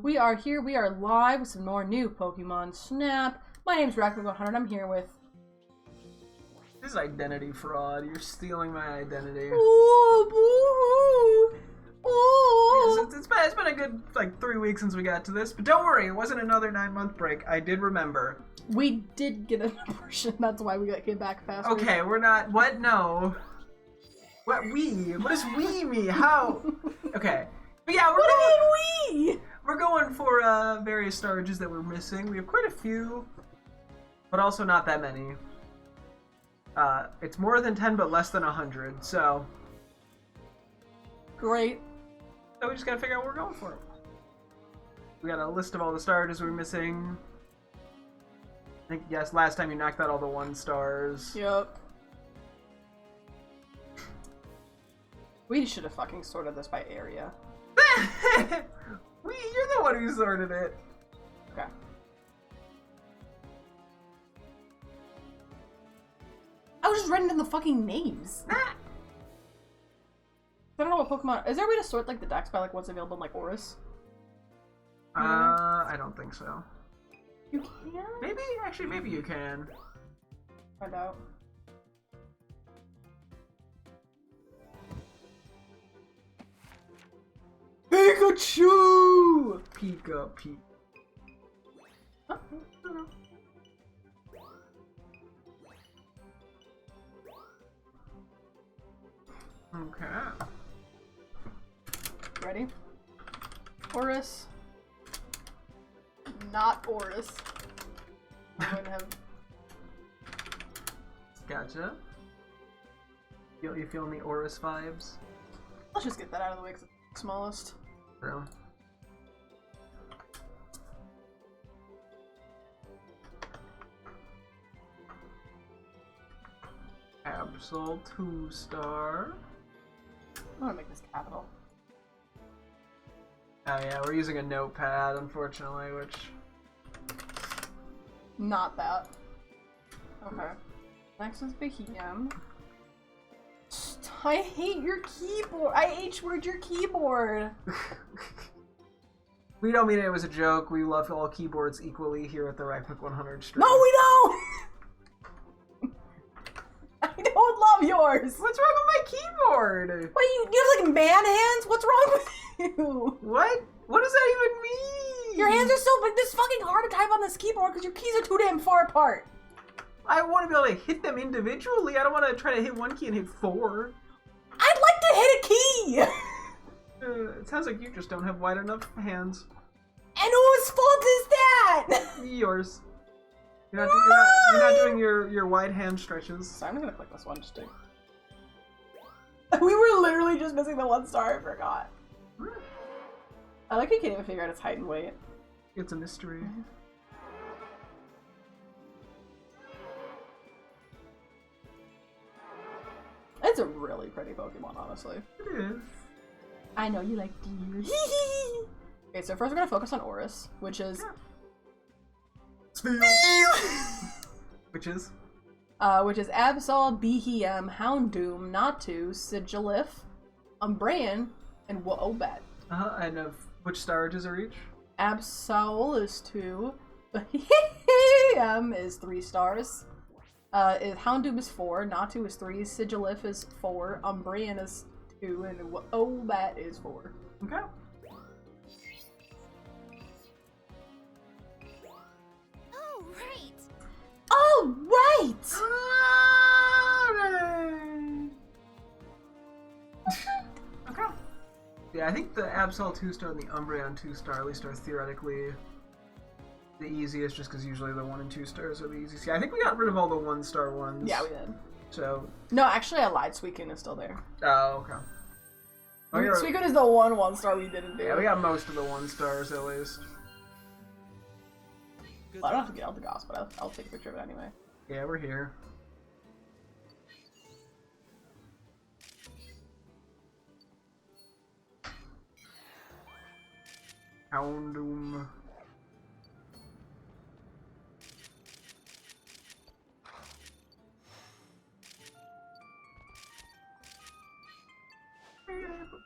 We are here, we are live with some more new Pokemon Snap. My name's Rackman100, I'm here with... This is identity fraud. You're stealing my identity. Ooh, boo-hoo. Ooh. Yes, it's been a good, 3 weeks since we got to this, but don't worry, it wasn't another 9-month break. I did remember. We did get an abortion, that's why we came back faster. Okay, we're not... What? No. What we? What does we mean? How? Okay. But yeah, What do you mean we? We're going for various storages that we're missing. We have quite a few, but also not that many. It's more than 10, but less than 100, so... Great. So we just gotta figure out what we're going for. We got a list of all the storages we're missing. I think, yes, last time you knocked out all the 1 stars. Yep. We should have fucking sorted this by area. You're the one who sorted it. Okay. I was just writing in the fucking names. I don't know what Pokemon... Is there a way to sort, the decks by, what's available in, Oris? I don't think so. You can? Maybe? Actually, maybe you can. Find out. Pikachu! Pika. Huh? Okay. Ready? Oris. Not Oris. I'm going to have... Gotcha. You feeling the Oris vibes? Let's just get that out of the way because it's the smallest. True. Absol 2-star. I'm gonna make this capital. Oh yeah, we're using a notepad, unfortunately, which... Not that. Okay. Next is Behem. I hate your keyboard. I H-word your keyboard. We don't mean it was a joke. We love all keyboards equally here at the Rackpick100 stream. No, we don't! I don't love yours. What's wrong with my keyboard? What, you have man hands? What's wrong with you? What? What does that even mean? Your hands are so big, this fucking hard to type on this keyboard because your keys are too damn far apart. I want to be able to hit them individually. I don't want to try to hit one key and hit 4. I'd like to hit a key! It sounds like you just don't have wide enough hands. And whose fault is that? Yours. You're not doing your wide hand stretches. So I'm gonna click this one just to... We were literally just missing the 1 star, I forgot. I like you can't even figure out its height and weight. It's a mystery. It's a really pretty Pokemon, honestly. It is. I know you like deer. Okay, so first we're gonna focus on Oris, which is... Which is? Which is Absol, Behem, Houndoom, Natu, Sigilif, Umbreon, and Woobat. And which storages are each? Absol is 2, Behem is 3 stars. Houndoom is 4, Natu is 3, Sigilif is 4, Umbreon is 2, and Woobat is 4. Okay. Oh, right! Okay. Yeah, I think the Absol 2-star and the Umbreon 2-star at least are theoretically the easiest, just because usually the 1 and 2 stars are the easiest. Yeah, I think we got rid of all the 1-star ones. Yeah, we did. So... No, actually I lied. Suicune is still there. Oh, okay. Suicune is the 1 star we didn't do. Yeah, we got most of the 1-stars at least. Well, I don't have to get out the goss, but I'll take a picture of it anyway. Yeah, we're here. Houndoom.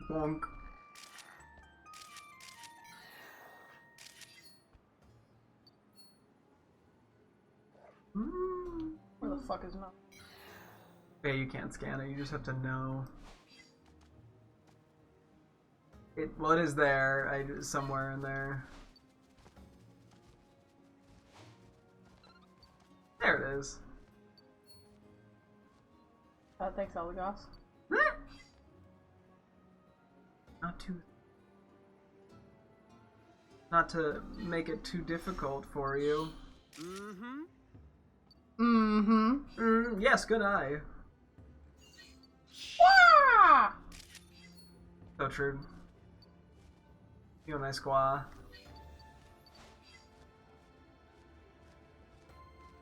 Bonk. fuck is not? Yeah, you can't scan it. You just have to know. What is there? Somewhere in there. There it is. Thanks, Elagos. Not to make it too difficult for you. Yes, good eye. Wah! So true. You and I squaw.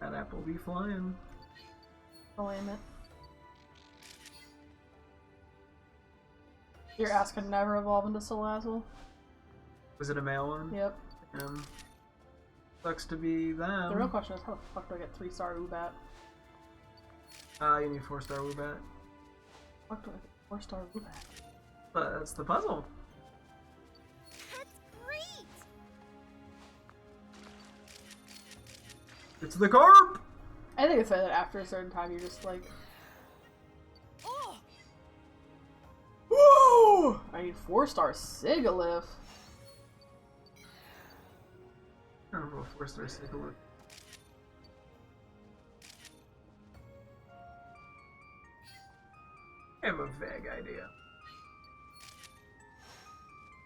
That apple be flying. I'll aim it. Your ass could never evolve into Salazzle. Was it a male one? Yep. Sucks to be them. The real question is, how the fuck do I get 3-star Ubat? You need 4-star Woobat. Fuck do I get 4-star Ubat? But that's the puzzle. That's great! It's the carp! I think it's that after a certain time you're just like, Oh! whoa! I need 4-star Sigalith. I don't know if 4-star Sigalith. I have a vague idea.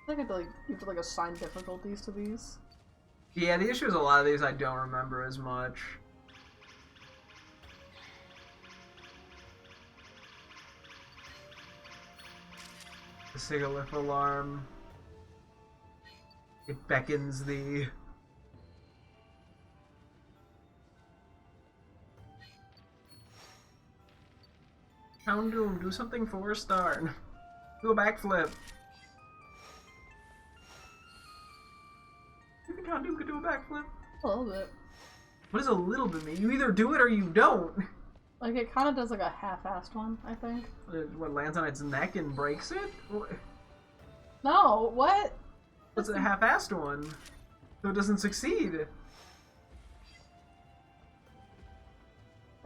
I think you have to like assign difficulties to these. Yeah, the issue is a lot of these I don't remember as much. The Sigalith alarm. It beckons thee. Houndoom, do something 4-star. Do a backflip. You think Houndoom could do a backflip? A little bit. What does a little bit mean? You either do it or you don't. Like, it kind of does like a half-assed one, I think. What, lands on its neck and breaks it? No, what? What's a half-assed one? So it doesn't succeed.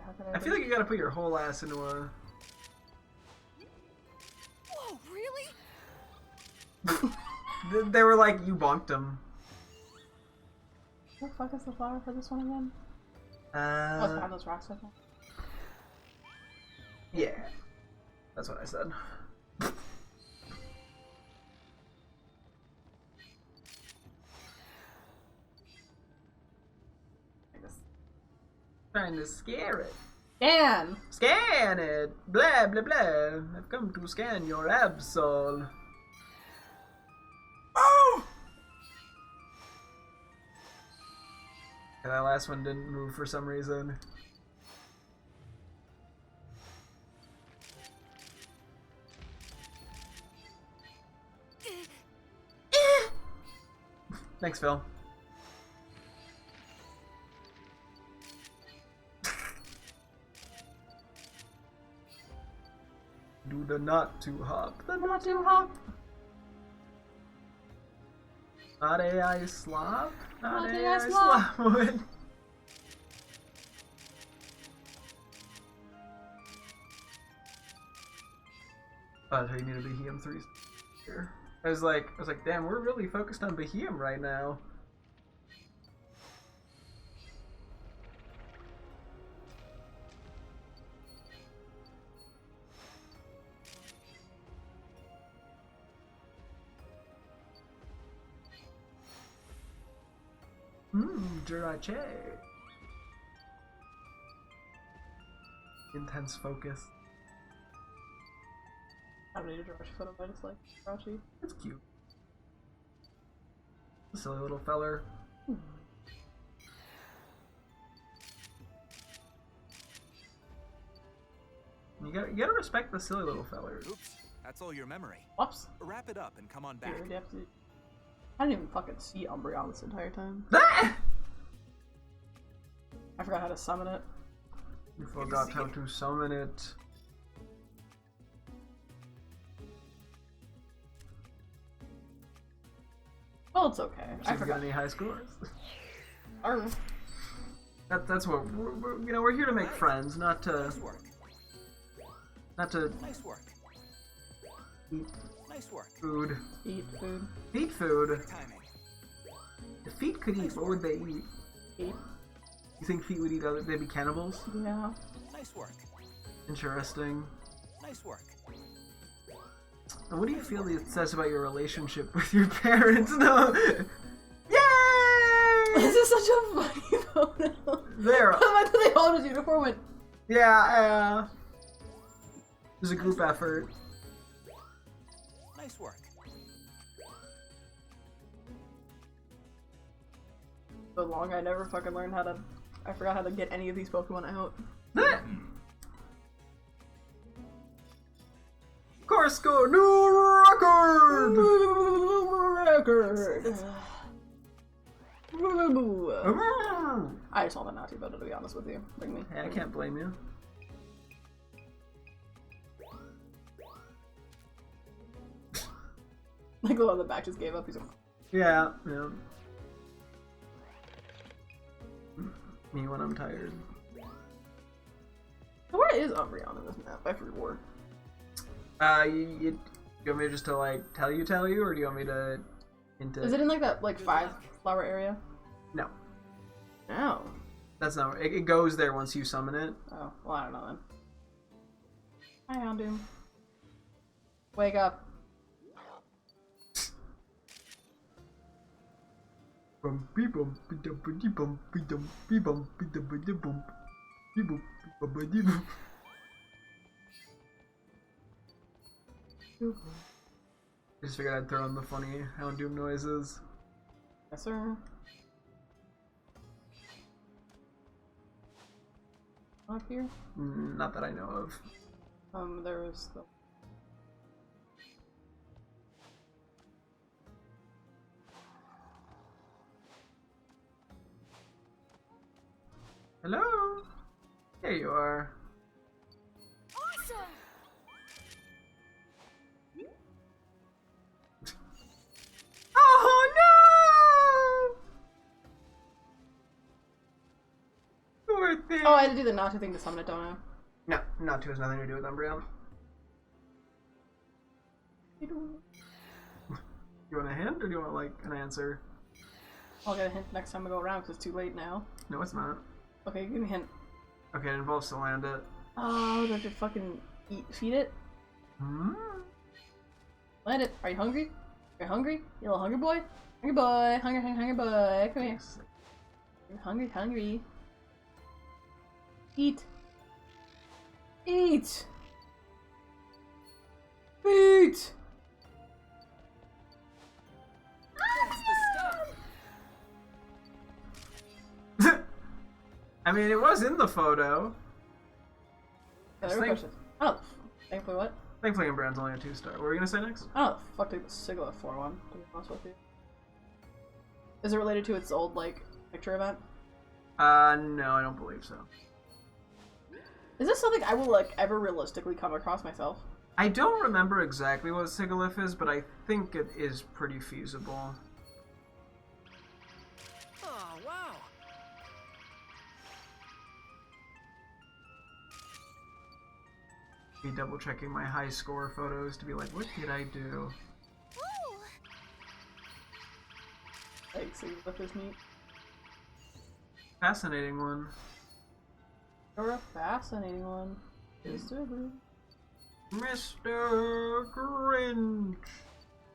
How can I feel like you gotta put your whole ass into a... Whoa, really? They were like, you bonked him. What the fuck is the flower for this one again? Oh, it's behind those rocks, I think. Yeah. That's what I said. Trying to scare it. Scan! Scan it! Blah blah blah. I've come to scan your Absol. Oh! Yeah, that last one didn't move for some reason. Thanks, Phil. Do the not to hop. The not to hop. Not AI slop. Not AI slop. Oh, so you need a Behemoth 3 here. I was like, damn, we're really focused on Behemoth right now. Jirache. Intense focus. I don't need a Jirachi photo, I just like Jirachi. That's cute. Silly little feller. You gotta respect the silly little fellers. Oops, that's all your memory. Whoops. Wrap it up and come on back. Weird, you have to... I didn't even fucking see Umbreon this entire time. Ah! I forgot how to summon it. You forgot how to summon it. Well, it's okay. I forgot any high scores. Arr. That's what we're here to make friends, not to Nice work. Nice work. eat Nice work. food. Eat food. Eat food. Good timing. If feet could eat, what would they eat? Eat. You think feet would eat other? They'd be cannibals? Yeah. Nice work. Interesting. Nice work. And what do you feel it says about your relationship with your parents? No. Yay! This is such a funny photo. There. Why do they hold his uniform with? Yeah. It was a group effort. Nice work. So long, I never fucking learned how to. I forgot how to get any of these Pokemon out. Course score new record. I just want the not too better, to be honest with you. Bring me. Hey, I can't blame you. Like the one on the back just gave up. He's like, Yeah. Me when I'm tired. where is Umbreon in this map? I forgot. You want me just to like tell you, or do you want me to into? Is it in like that like 5 flower area? No, No. that's not. It goes there once you summon it. Oh, well, I don't know then. Hi, Houndoom. Wake up. I just figured I'd throw in the funny Houndoom noises. Yes, sir. Up here? Not that I know of. There's the. Hello? There you are. Awesome! Oh no! Poor thing. Oh, I had to do the Natu thing to summon it, don't I? No, not to has nothing to do with Umbreon. You want a hint or do you want like an answer? I'll get a hint next time I go around because it's too late now. No, it's not. Okay, give me a hint. Okay, it involves to land it. Oh, do I have to fucking feed it? Hmm? Land it. Are you hungry? Are you hungry? You little hungry boy? Hungry boy. Hungry boy. Come here. You're hungry. Eat. Eat. Eat. That's the stuff. I mean, it was in the photo. Other Thank- questions? Oh, thankfully what? Thankfully, Umbreon's only a 2-star. What were you gonna say next? I don't know the fuck did the Sigla 4-1, to be honest with you. Is it related to its old, like, picture event? No, I don't believe so. Is this something I will, like, ever realistically come across myself? I don't remember exactly what Sigilyph is, but I think it is pretty feasible. Oh, wow. Be double checking my high score photos to be like, what did I do? Ooh! Like, see what this neat. Fascinating one. You're a fascinating one. Mr. Blue. Mr. Grinch.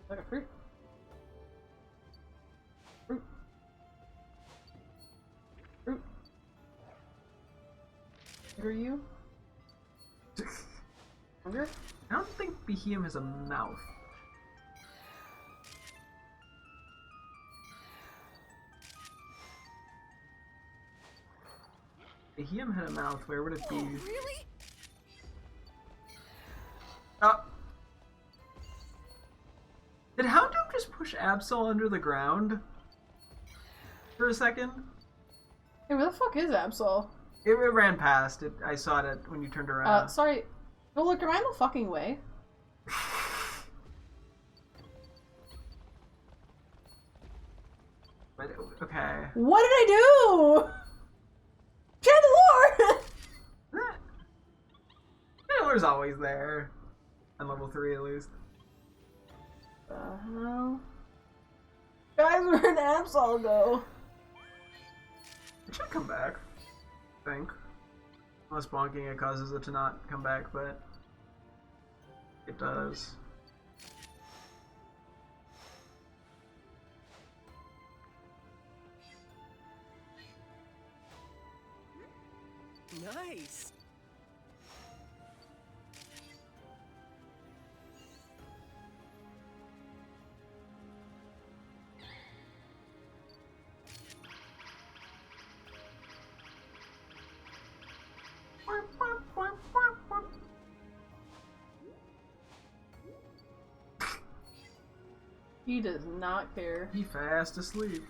Like a fruit. Fruit. Are you? Hunger? I don't think Behem has a mouth. Behem had a mouth, where would it be? Oh, really? Oh! Did Houndoom just push Absol under the ground? For a second? Hey, where the fuck is Absol? It ran past. I saw it when you turned around. Sorry. No, look, am I in the fucking way? But, okay. What did I do? Chandelure! Taylor's always there. On level 3 at least. The hell? Guys, where'd Absol go? It should come back. I think. Unless bonking it causes it to not come back, but it does. Nice. He does not care. He fast asleep.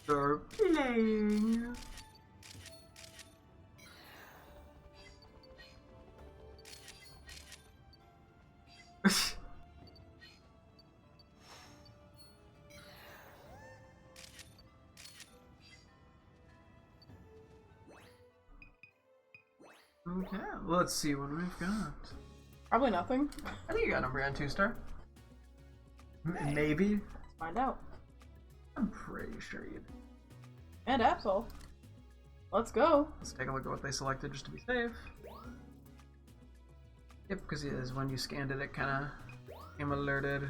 They're playing. Okay, let's see what we've got. Probably nothing. I think you got number on 2-star. Maybe. Let's find out. I'm pretty sure you did. And Absol. Let's go. Let's take a look at what they selected just to be safe. Yep, because it is when you scanned it, it kind of came alerted.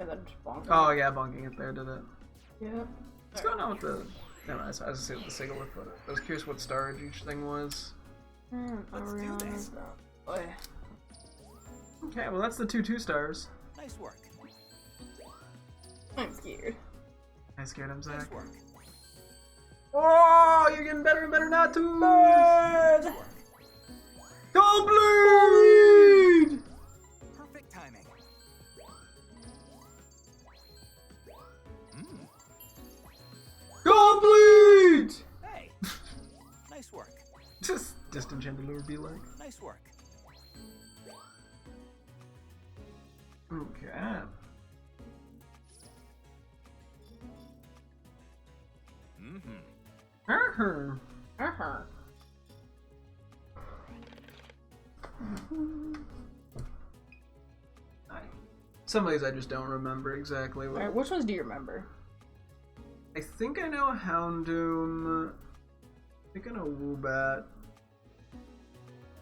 And then just bonk. Oh yeah, bonking it there did it. Yep. What's going on with the... No, I was gonna say with the Sigalith, but I was curious what storage each thing was. Let's do this. Boy. Okay, well that's the 2-2-stars. Nice work. I'm scared. I scared him, Zach. Nice work. Oh, you're getting better and better now too! Nice work. Don't bleed! Perfect timing. Don't bleed! Hey. Nice work. Just disenchanted would be like. Nice work. Okay. Mm-hmm. Uh-huh. Some of these I just don't remember exactly. What... Alright, which ones do you remember? I think I know Houndoom. I think I know Woobat.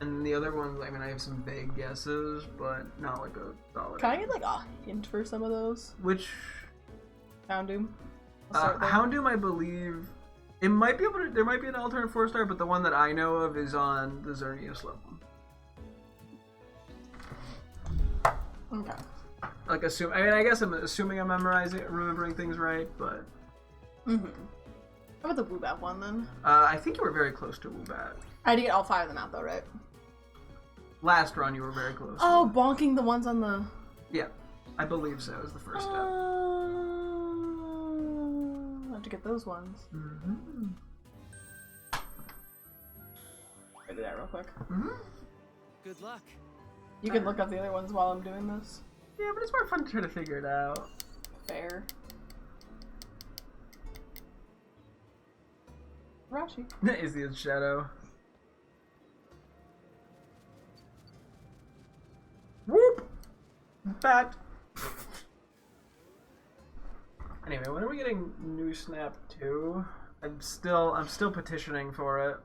And the other ones, I mean, I have some vague guesses, but not like a solid. Can I get like a hint for some of those? Which? Houndoom? I'll start there. Houndoom, I believe. It might be able to. There might be an alternate 4-star, but the one that I know of is on the Xerneas level. Okay. Like assume. I mean, I guess I'm assuming I'm remembering things right, but. Mm-hmm. How about the Woobat one then? I think you were very close to Woobat. I had to get all 5 of them out though, right? Last run, you were very close. Oh, bonking the ones on the... Yeah, I believe so. Was the first step. I have to get those ones. Mm-hmm. I do that real quick. Mm-hmm. Good luck. You can look up the other ones while I'm doing this. Yeah, but it's more fun to try to figure it out. Fair. Rashi. Is the shadow. Whoop! Bat! Anyway, when are we getting new Snap 2? I'm still petitioning for it.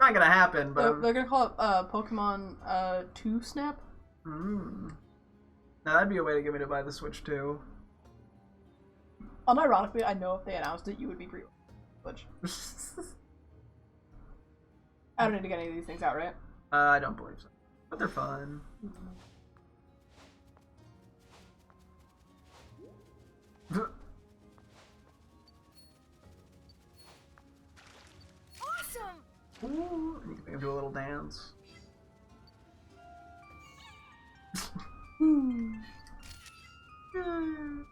Not gonna happen, but They're gonna call it Pokemon 2 Snap? Now that'd be a way to get me to buy the Switch too. Unironically, I know if they announced it, you would be Switch. I don't need to get any of these things out, right? I don't believe so. But they're fun. Ooh, and you can do a little dance.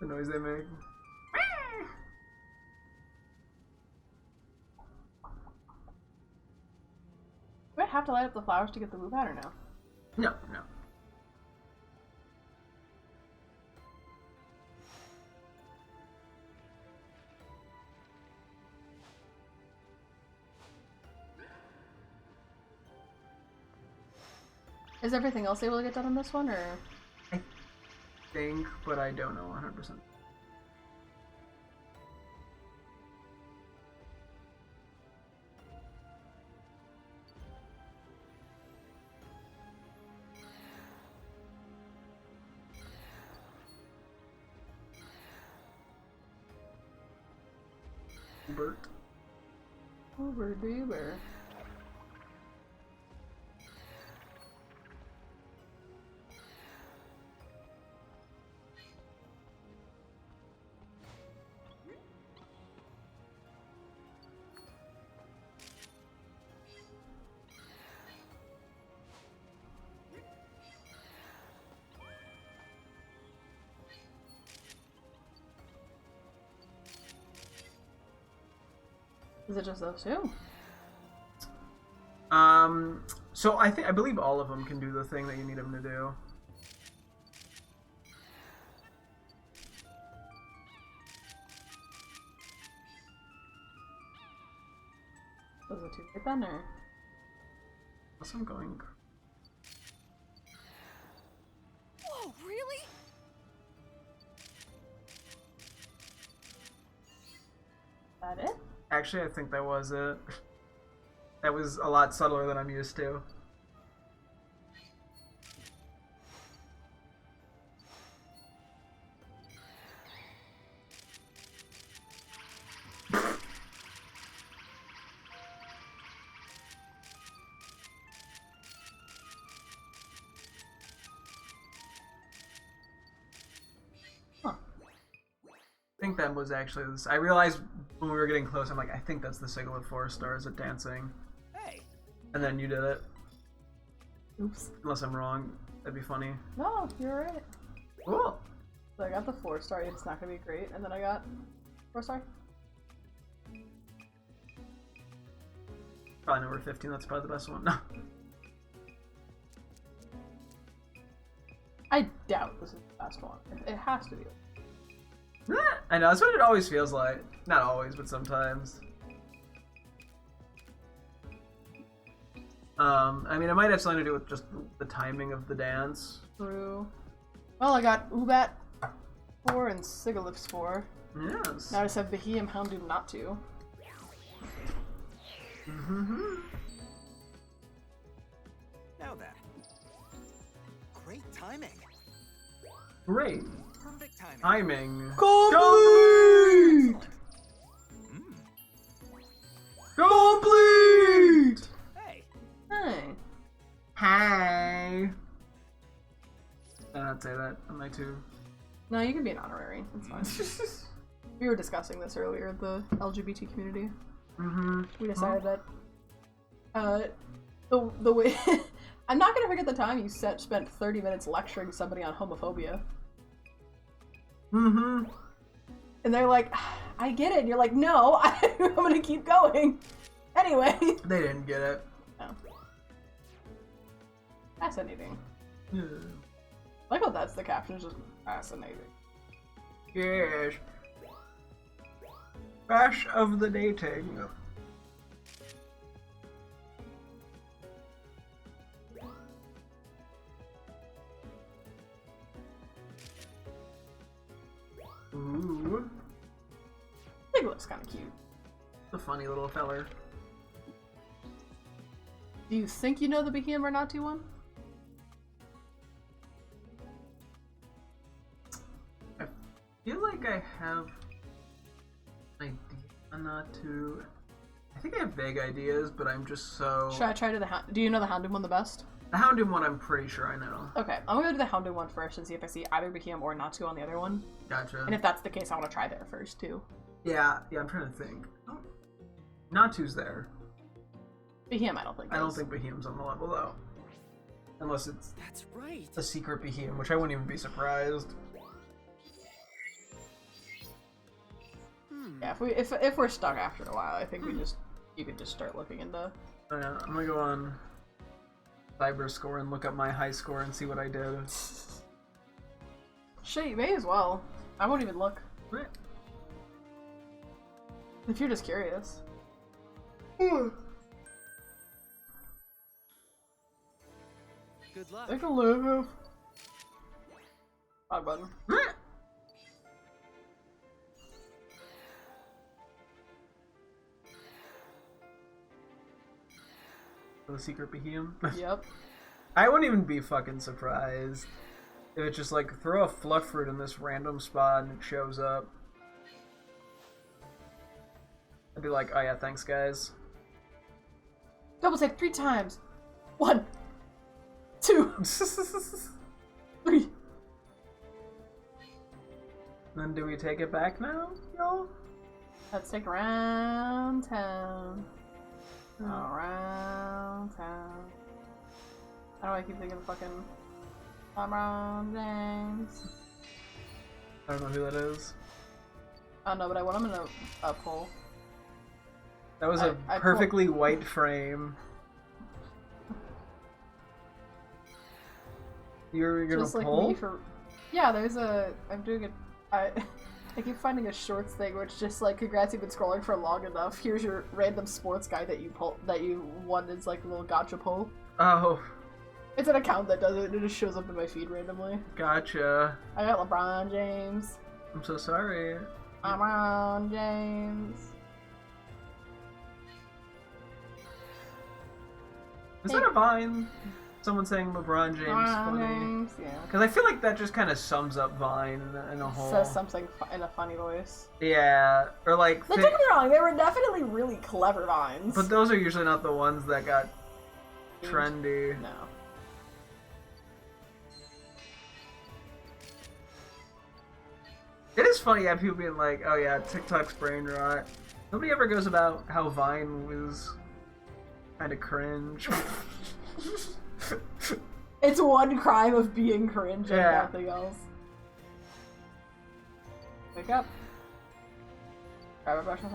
The noise they make. Do I have to light up the flowers to get the Woobat or no? No, no. Is everything else able to get done on this one, or? I think, but I don't know 100%. Bert. Uber duber. Is it just those two? So I believe all of them can do the thing that you need them to do. Was it too late then, or? Unless I'm going. Whoa, really? Is that it? Actually, I think that was it. That was a lot subtler than I'm used to. Huh. I think that was actually this. I realized when we were getting close, I'm like, I think that's the signal of 4 stars at dancing. Hey, And then you did it. Oops. Unless I'm wrong. That'd be funny. No, you're right. Cool. So I got the 4-star, it's not gonna be great, and then I got 4-star. Probably number 15, that's probably the best one. No. I doubt this is the best one. It has to be. I know, that's what it always feels like. Not always, but sometimes. I mean, it might have something to do with just the timing of the dance. True. Well, I got Woobat 4 and Sigalith's 4. Yes. Now I just have Beheem, Houndoom, not to. Mm-hmm. now then. Great timing. Great. Perfect timing. Timing. Complete! Mm. Complete! Hey, Hey. Hi. I don't say that on my two. No, you can be an honorary. It's fine. We were discussing this earlier, the LGBT community. Mm-hmm. We decided that the way I'm not gonna forget the time you spent 30 minutes lecturing somebody on homophobia. Mm-hmm. And they're like, I get it. And you're like, no, I'm gonna keep going. Anyway. They didn't get it. No. Fascinating. Yeah. I like how that's the caption, is just fascinating. Yes. Bash of the dating. Ooh. I think it looks kind of cute. The funny little feller. Do you think you know the Behemoth or not to one? I feel like I have an idea not to. I think I have vague ideas, but I'm just so. Should I try to do you know the Houndoom one the best? The Houndoom one, I'm pretty sure I know. Okay, I'm gonna go to the Houndoom one first and see if I see either Behemoth or Natu on the other one. Gotcha. And if that's the case, I want to try there first too. Yeah, I'm trying to think. Oh, Natu's there. Behem, I don't think. I don't think Behem's on the level though, unless it's That's right. a secret Behem, which I wouldn't even be surprised. Yeah, if we're stuck after a while, I think you could just start looking into. I'm gonna go on Cyber Score and look up my high score and see what I did. Shit, you may as well. I won't even look. Right. If you're just curious. Good luck. Take a look. Bye, button. The secret Behem? Yep. I wouldn't even be fucking surprised if it's just like throw a fluff fruit in this random spot and it shows up. I'd be like, oh yeah, thanks guys. Double take 3 times. 1, 2, 3. Then do we take it back now, y'all? Let's take around town. Around town. How do I keep thinking of fucking LeBron James? I don't know who that is. I don't know, but I want him in a poll. That was a I perfectly white frame. You're gonna Just like pull? me for. Yeah, there's a. I'm doing it. I keep finding a shorts thing where it's just like, congrats, you've been scrolling for long enough. Here's your random sports guy that you won as like a little gotcha poll. Oh, It's an account that does it. It just shows up in my feed randomly. gotcha. I got LeBron James. I'm so sorry. LeBron James. Is that a Vine? Someone saying LeBron James funny? James, yeah. Because I feel like that just kind of sums up Vine in a whole. Says something in a funny voice. Yeah, or like. Don't get me wrong, they were definitely really clever vines. But those are usually not the ones that got trendy. No. It is funny, yeah, people being like, oh yeah, TikTok's brain rot. Nobody ever goes about how Vine was kind of cringe. It's one crime of being cringe and Yeah. nothing else. Wake up. Grab a brush and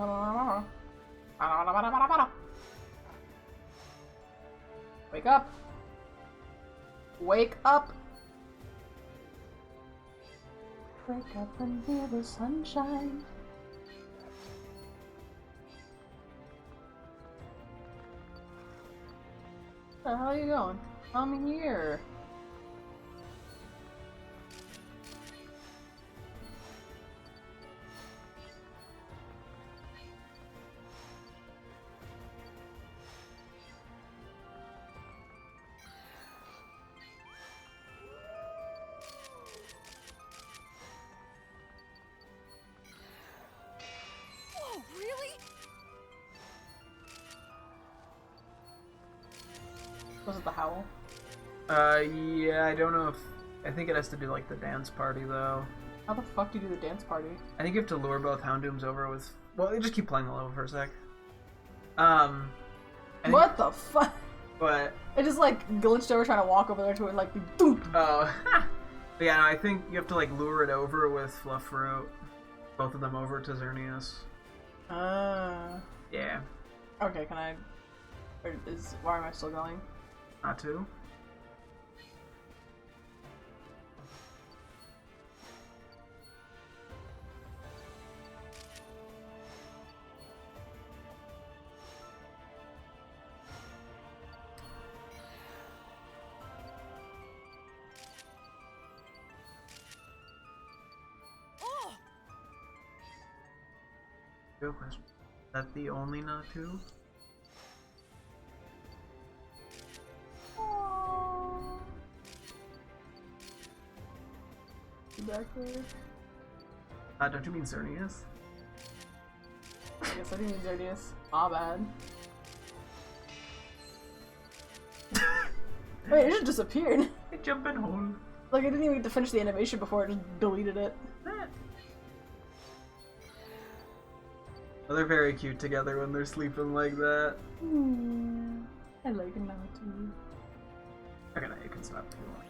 wake up. Wake up. Wake up and feel the sunshine. Where the hell are you going? I'm here. Whoa, really? Was it the howl? Yeah, I don't know if. I think it has to do like the dance party though. How the fuck do you do the dance party? I think you have to lure both Houndooms over with. Well, you just keep playing the level for a sec. I think- What the fuck? But It just like glitched over trying to walk over there to it like boom. oh, but yeah, no, I think you have to like lure it over with Fluff Fruit. Both of them over to Xerneas. Yeah, Okay, can I? Or why am I still going? not to. Oh, Good question. Is that the only not to? You back there? Don't you mean Xerneas? I guess I didn't use Radius. Ah, bad. Wait, it just disappeared. It jumped in hole. Like I didn't even get to finish the animation before it just deleted it. They're very cute together when they're sleeping like that. I like him now too. Okay, now you can stop if you want.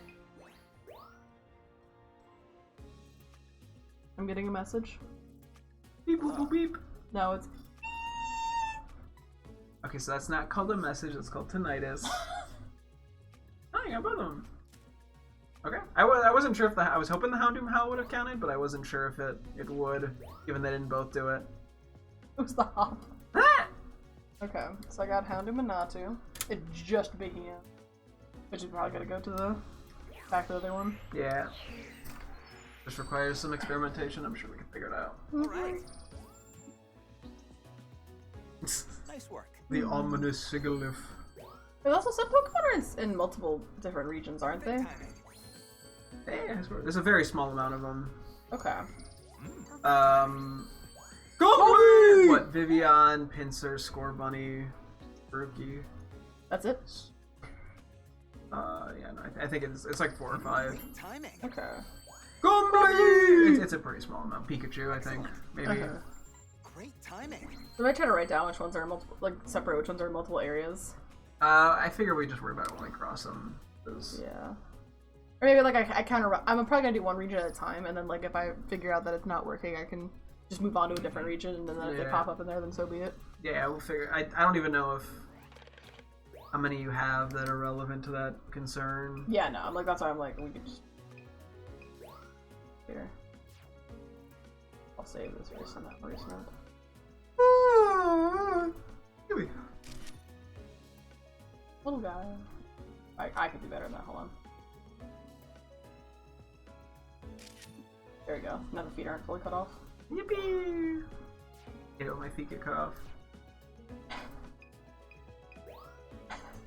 I'm getting a message. Beep boop boop beep. No, it's Okay, so that's not called a message, it's called tinnitus. Oh, you got both of them. Okay. I wasn't sure if I was hoping the Houndoom Howl would have counted, but I wasn't sure if it would, given they didn't both do it. it was the hop. Ah! Okay, so I got Houndoom and Natu. It just began. Which is probably gonna go to the back to the other one. Yeah. Just requires some experimentation, I'm sure we can figure it out. All right. Nice work. The ominous Sigilyph. There's also some Pokemon are in multiple different regions, aren't they? Yeah, there's a very small amount of them. Okay. Goblin! What? Vivian, Pinsir, Scorbunny, Brookie. That's it? Yeah, no, I think it's like 4 or 5. Timing. Okay. Goblin! It's a pretty small amount. Pikachu, I think. Maybe. Okay. Great timing. So I try to write down which ones are in multiple, like separate which ones are in multiple areas. I figure we just worry about it when we cross them. Yeah. Or maybe like I counter. I'm probably gonna do one region at a time, and then like if I figure out that it's not working, I can just move on to a different region, and then if they pop up in there, then so be it. Yeah, we'll figure. I don't even know if how many you have that are relevant to that concern. Yeah, no. I'm like that's why I'm like we could just here. I'll save this for some recent. Here we go. Little guy. I could do better than that. Hold on. There we go. Now the feet aren't fully cut off. Yippee! You know, my feet get cut off.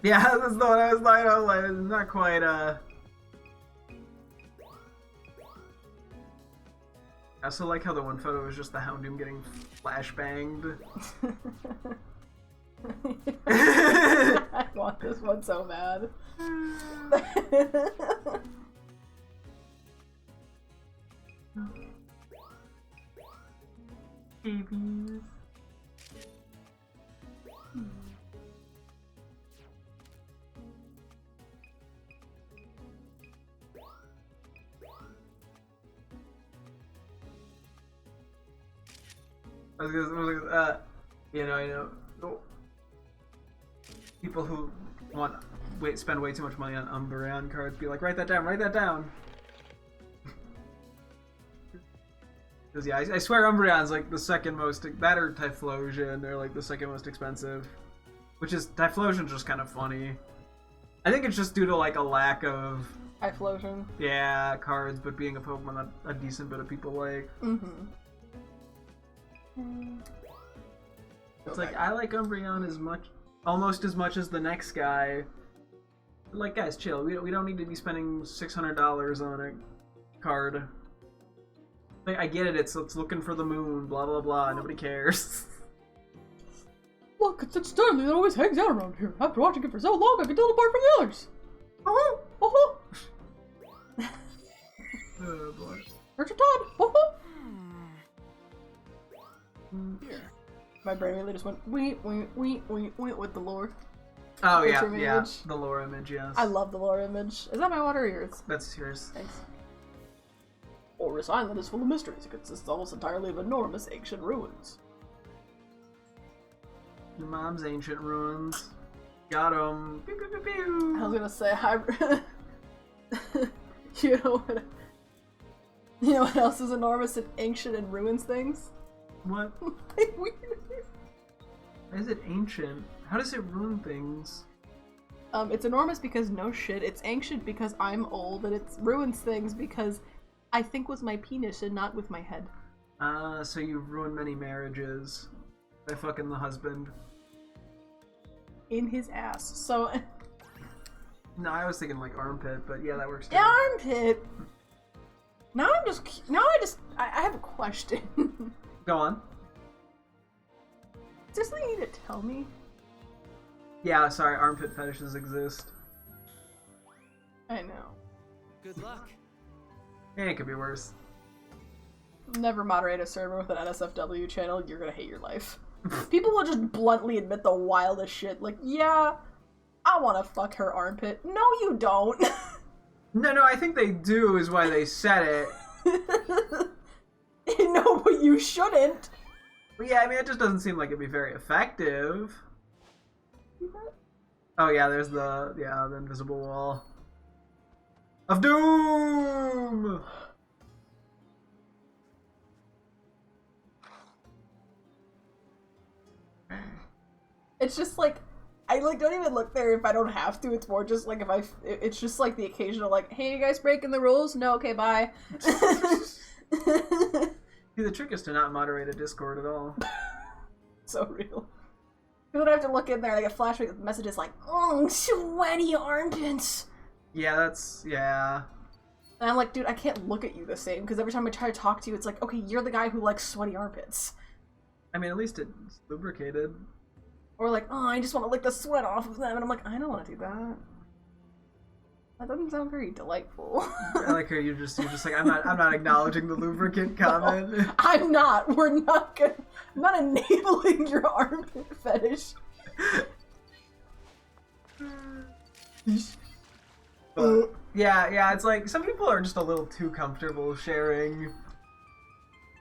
Yeah, that's the one I was like, it's not quite, I also like how the one photo was just the Houndoom getting flashbanged. I want this one so bad. Babies. I know. People who spend way too much money on Umbreon cards be like, write that down. Because yeah, I swear Umbreon's like the second most, that or Typhlosion are like the second most expensive. Which is, Typhlosion's just kind of funny. I think it's just due to like a lack of, Typhlosion. yeah, cards, but being a Pokemon that a decent bit of people like. Mm-hmm. It's like, I like Umbreon almost as much as the next guy. Like, guys, chill. We don't need to be spending $600 on a card. Like, I get it, it's looking for the moon, blah blah blah, nobody cares. Look, it's Stanley that always hangs out around here. After watching it for so long, I can tell apart from the others. Oh, oh, Oh boy. Richard Todd. Oh, Here. my brain really just went wee with the lore. Oh Picture yeah, image. the lore image, yes. I love the lore image. Is that my water or yours? That's yours. Thanks. Oris Island is full of mysteries. It consists almost entirely of enormous ancient ruins. Your mom's ancient ruins. Got 'em. Pew, pew, pew, pew. I was gonna say, you know what else is enormous and ancient and ruins things? What? Why is it ancient? How does it ruin things? It's enormous because no shit. It's ancient because I'm old, and it ruins things because I think with my penis and not with my head. So you've ruined many marriages by fucking the husband. In his ass. So. No, I was thinking like armpit, but yeah, that works too. Yeah, armpit. I have a question. Go on. Is there something you need to tell me? Yeah, sorry, armpit fetishes exist. I know. Good luck. Yeah, it could be worse. Never moderate a server with an NSFW channel. You're gonna hate your life. People will just bluntly admit the wildest shit. Like, yeah, I want to fuck her armpit. No, you don't. No, I think they do is why they said it. No, but you shouldn't. But yeah, I mean, it just doesn't seem like it'd be very effective. Oh yeah, there's the invisible wall of doom. It's just like, I like don't even look there if I don't have to. It's more just like it's just like the occasional like, hey, you guys breaking the rules? No, okay, bye. See, the trick is to not moderate a Discord at all. So real. Because then I have to look in there and I get flashback messages like, oh, sweaty armpits. Yeah, yeah. And I'm like, dude, I can't look at you the same, because every time I try to talk to you, it's like, okay, you're the guy who likes sweaty armpits. I mean, at least it's lubricated. Or like, oh, I just want to lick the sweat off of them, and I'm like, I don't want to do that. That doesn't sound very delightful. I like how you're just like, I'm not acknowledging the lubricant comment. No, I'm not. I'm not enabling your armpit fetish. But, yeah, it's like some people are just a little too comfortable sharing.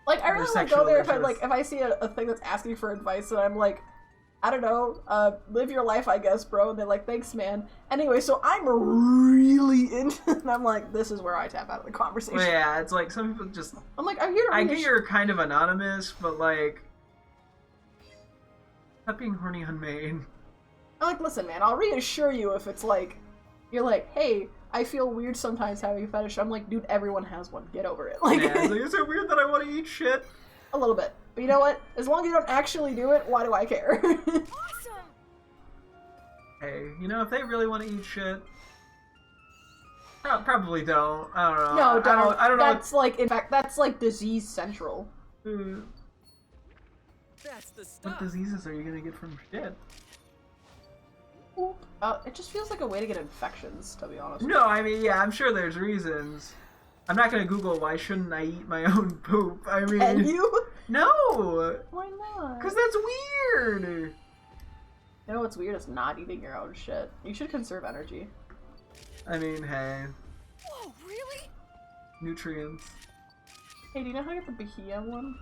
Like, I really want to go there if I see a thing that's asking for advice and I'm like, I don't know, live your life, I guess, bro. And they're like, thanks, man. Anyway, so I'm really into and I'm like, this is where I tap out of the conversation. Well, yeah, it's like some people just... I'm like, I'm here to I get you're kind of anonymous, but like... Stop being horny on main. I'm like, listen, man, I'll reassure you if it's like, you're like, hey, I feel weird sometimes having a fetish. I'm like, dude, everyone has one. Get over it. Like, yeah, it's like, is it weird that I want to eat shit? A little bit. But you know what? As long as you don't actually do it, why do I care? Awesome! Hey, you know, if they really want to eat shit, probably don't. I don't know. No, don't. I don't know. That's like, in fact, that's like disease central. That's the stuff. What diseases are you gonna get from shit? It just feels like a way to get infections, to be honest. No, I mean, yeah, I'm sure there's reasons. I'm not gonna Google why shouldn't I eat my own poop. I mean, Can you? No. Why not? Because that's weird. You know what's weird is not eating your own shit. You should conserve energy. I mean, hey. Whoa, really? Nutrients. Hey, do you know how to get the Bahia one?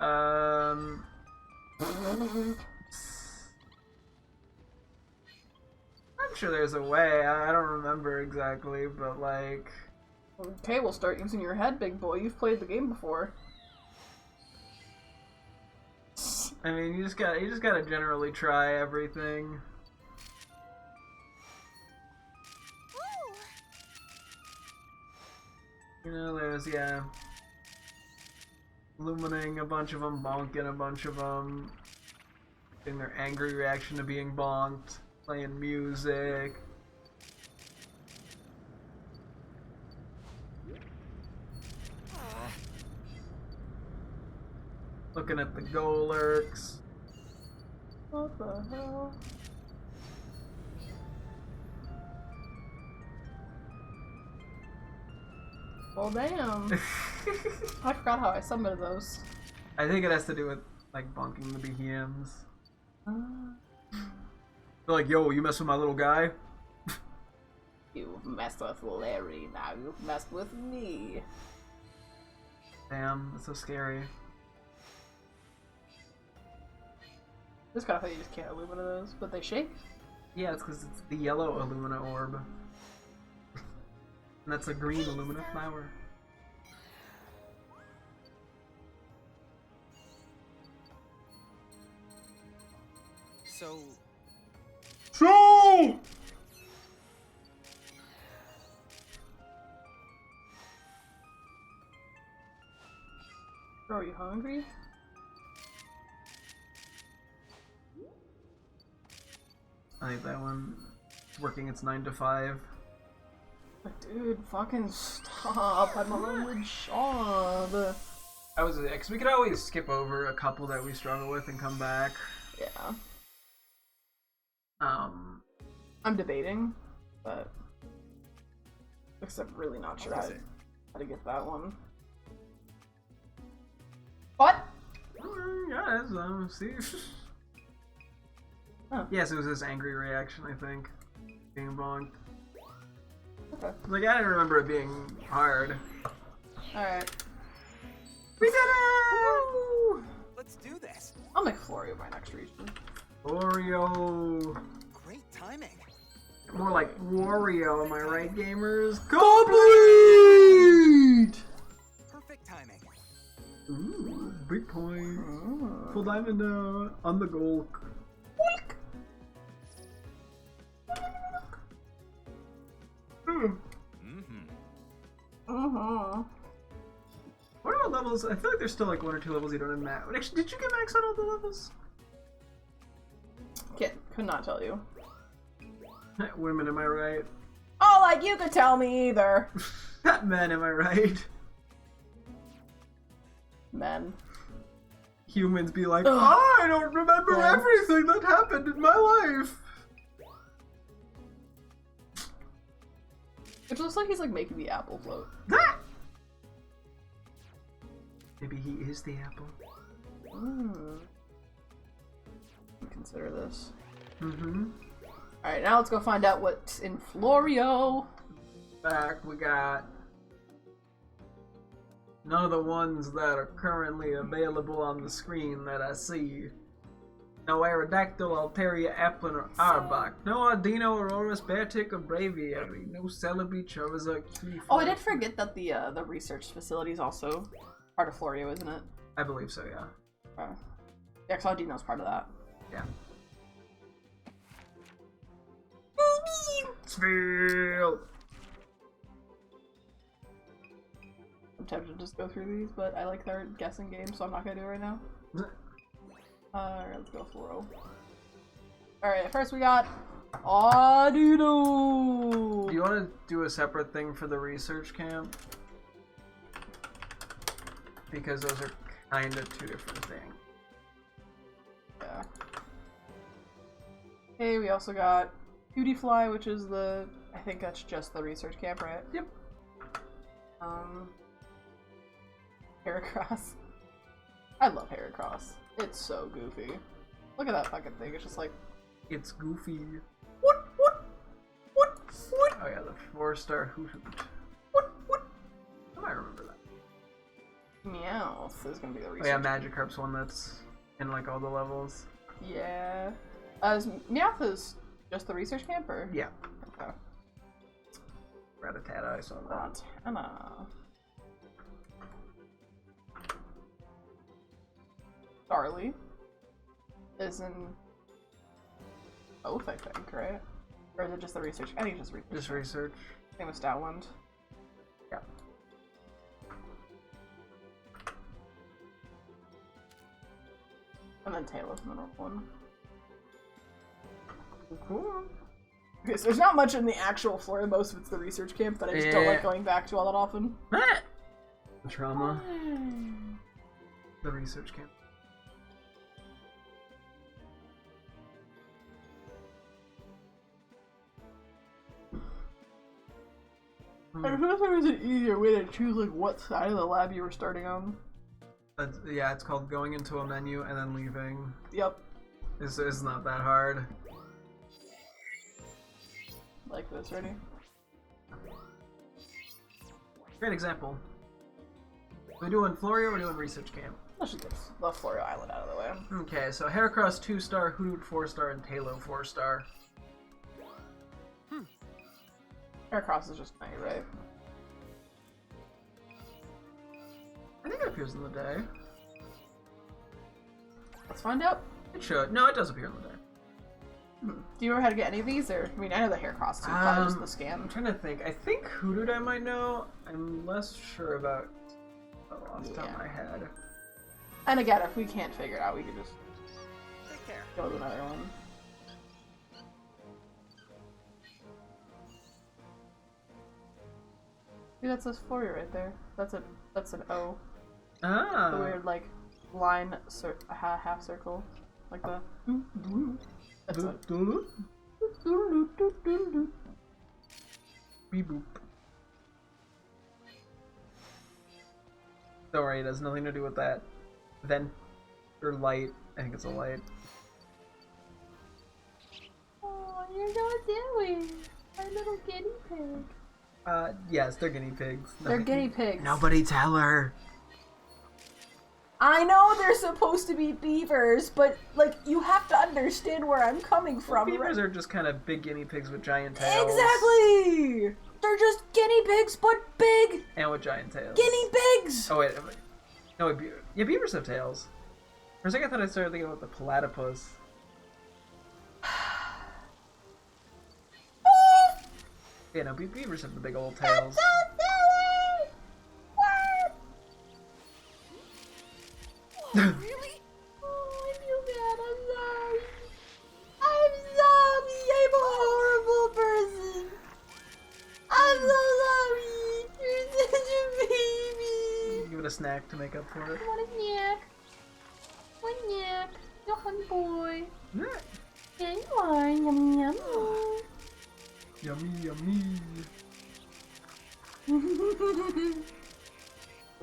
I'm sure there's a way. I don't remember exactly, but like... Okay, we'll start using your head, big boy. You've played the game before. I mean, you just gotta generally try everything. Ooh. You know, there's, yeah... illuminating a bunch of them, bonking a bunch of them, getting their angry reaction to being bonked, playing music. Looking at the Golurks. What the hell? Well, damn. I forgot how I summoned those. I think it has to do with, like, bonking the BHMs. They're like, yo, you mess with my little guy? You messed with Larry, now you've messed with me. Damn, that's so scary. This kind of thing you just can't illumina those, but they shake? Yeah, it's because it's the yellow Illumina orb. And that's a green Illumina flower. So, Bro, are you hungry? I think that one is working its 9 to 5. Like, dude, fucking stop. I'm on the job. That was it, because we could always skip over a couple that we struggle with and come back. Yeah. I'm debating, but except really not sure how to get that one. What? I guys, see. Oh. Yes, it was his angry reaction, I think. Being bonked. Okay. Like, I didn't remember it being hard. Alright. We did it! Woo! let's do this. I'll make Florio my next region. Oreo. Great timing. More like Wario, am I right, gamers? Complete! Perfect timing. Ooh, big point. Mm. Full diamond on the goal. Mm-hmm. What about levels? I feel like there's still like 1 or 2 levels you don't have max. Actually, did you get max on all the levels? Could not tell you. Women, am I right? Oh, like you could tell me either. Men, am I right? Men. Humans be like, Ugh. I don't remember Yeah. everything that happened in my life. It looks like he's like making the apple float. Maybe he is the apple. Consider this. Mm-hmm. Alright, now let's go find out what's in Florio. Back, we got none of the ones that are currently available on the screen that I see. No Aerodactyl, Altaria, Applin, or Arbok. No Ardino, Auroras, Beartick, or Braviary. No Celebi, Charizard, Cutie. Oh, I did forget that the research facility is also part of Florio, isn't it? I believe so, yeah. Okay. Yeah, because Audino's part of that. Yeah. Sphere. I'm tempted to just go through these, but I like their guessing game, so I'm not gonna do it right now. Alright, let's go Floro. Alright, first we got Audino! Do you want to do a separate thing for the research camp? Because those are kind of 2 different things. Yeah. Hey, we also got Cutie Fly, which is the... I think that's just the research camp, right? Yep. Heracross. I love Heracross. It's so goofy. Look at that fucking thing, it's just like... It's goofy. What? Oh yeah, the 4-star Hoot. What? I might remember that. Meowth is gonna be the Oh research. yeah, Magikarp's one that's in like all the levels. Yeah. Meowth is just the research camp, or? Yeah. Okay. Rattata, I saw that. Montana. Starly is in both, I think, right? Or is it just the research? I think it's just research. Just research. Same with Stoutland. Yeah. And then Talos in the north one. Cool. Okay, so there's not much in the actual Florida, most of it's the research camp, but I just don't like going back to all that often. Trauma. The research camp. I feel like there was an easier way to choose like what side of the lab you were starting on. Yeah, it's called going into a menu and then leaving. Yep. It's not that hard. Like this, ready? Great example. We're doing Florio, we're doing research camp. Let's just get the Florio Island out of the way. Okay, so Heracross 2-star, Hoot 4-star, and Talo 4-star. Heracross is just night, right? I think it appears in the day. Let's find out. It should. No, it does appear in the day. Do you know how to get any of these, or I mean, I know the Heracross too. Probably just the I'm scan. trying to think. I think Hoothoot I might know. I'm less sure about off the top of my head. And again, if we can't figure it out, we could just Take care. go to another one. See, that says Florio right there. That's an O. Ah. The weird like line, half circle, like the. That's it. Beep boop. Don't worry, it has nothing to do with that. Then. Or light. I think it's a light. Oh, you're so silly. Our little guinea pig. Yes, they're guinea pigs. They're guinea pigs. Nobody tell her. I know they're supposed to be beavers, but, like, you have to understand where I'm coming from. Beavers are just kind of big guinea pigs with giant tails. Exactly! They're just guinea pigs, but big And with giant tails. guinea pigs! Oh, wait. No, wait, yeah, beavers have tails. For a second, I thought I started thinking about the platypus. Yeah, no, beavers have the big old tails. Whoa, really? Oh, I feel bad. I'm sorry. I'm a horrible person. I'm so sorry. You're such a baby. Give it a snack to make up for it. I want a snack. One snack. You're a fun boy. Yeah, you are. Yum, yum. Yummy, yummy.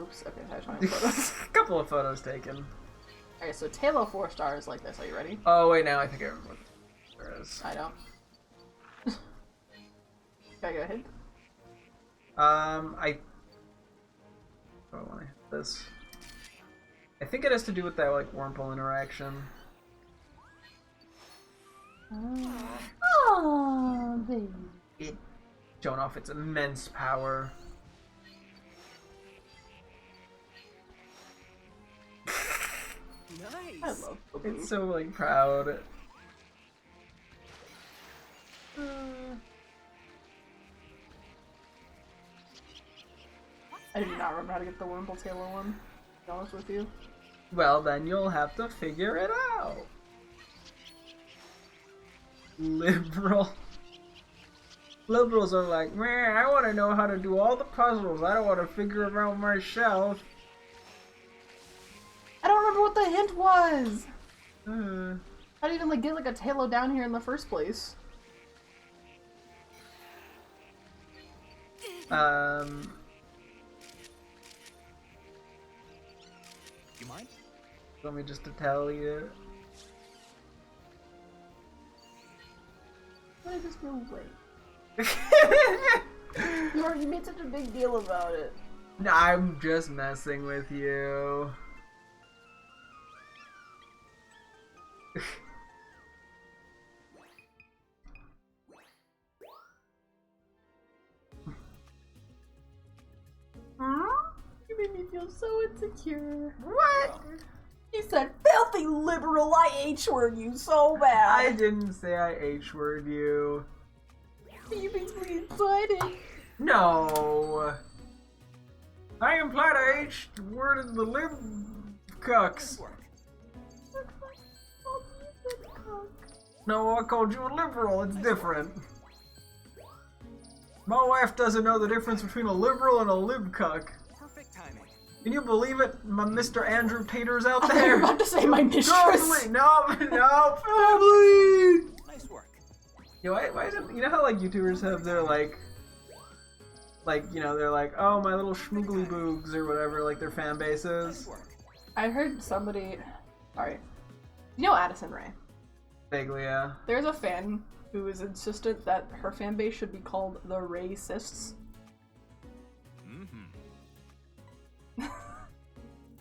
Oops, okay, I tried photos. A couple of photos taken. Alright, so Tailo 4 stars like this. Are you ready? Oh, wait, now I think I remember what there is. I don't. Can I get a hint? I want to hit this. I think it has to do with that, like, wormhole interaction. Oh, baby. It showing off its immense power. Nice. I love Boo-Boo. It's so, like, proud. I do not remember how to get the Wimble Taylor one, to be honest with you. Well, then you'll have to figure it out. Liberal. Liberals are like, man, I want to know how to do all the puzzles. I don't want to figure it out myself. I don't remember what the hint was! Uh, How do you even like get like a Tailo down here in the first place? You mind? Want me just to tell you? I just feel late. You made such a big deal about it. No, I'm just messing with you. You made me feel so insecure. What? You said, filthy liberal, I H-word you so bad. I didn't say I H-word you. You basically implied it. No. I implied I H-worded the lib cucks. No, I called you a liberal. It's different. My wife doesn't know the difference between a liberal and a lib cuck. Perfect timing. Can you believe it, my Mr. Andrew Taters out I was there? about to say my mistress. Family! No, no, family! Nice work. Yo, why is it, you know how, like, YouTubers have their, like, you know, they're like, oh, my little schmoogly boogs or whatever, like, their fan Nice bases? work. I heard somebody... Sorry. You know Addison Rae? Vaguely, yeah. There's a fan who is insistent that her fan base should be called the Racists.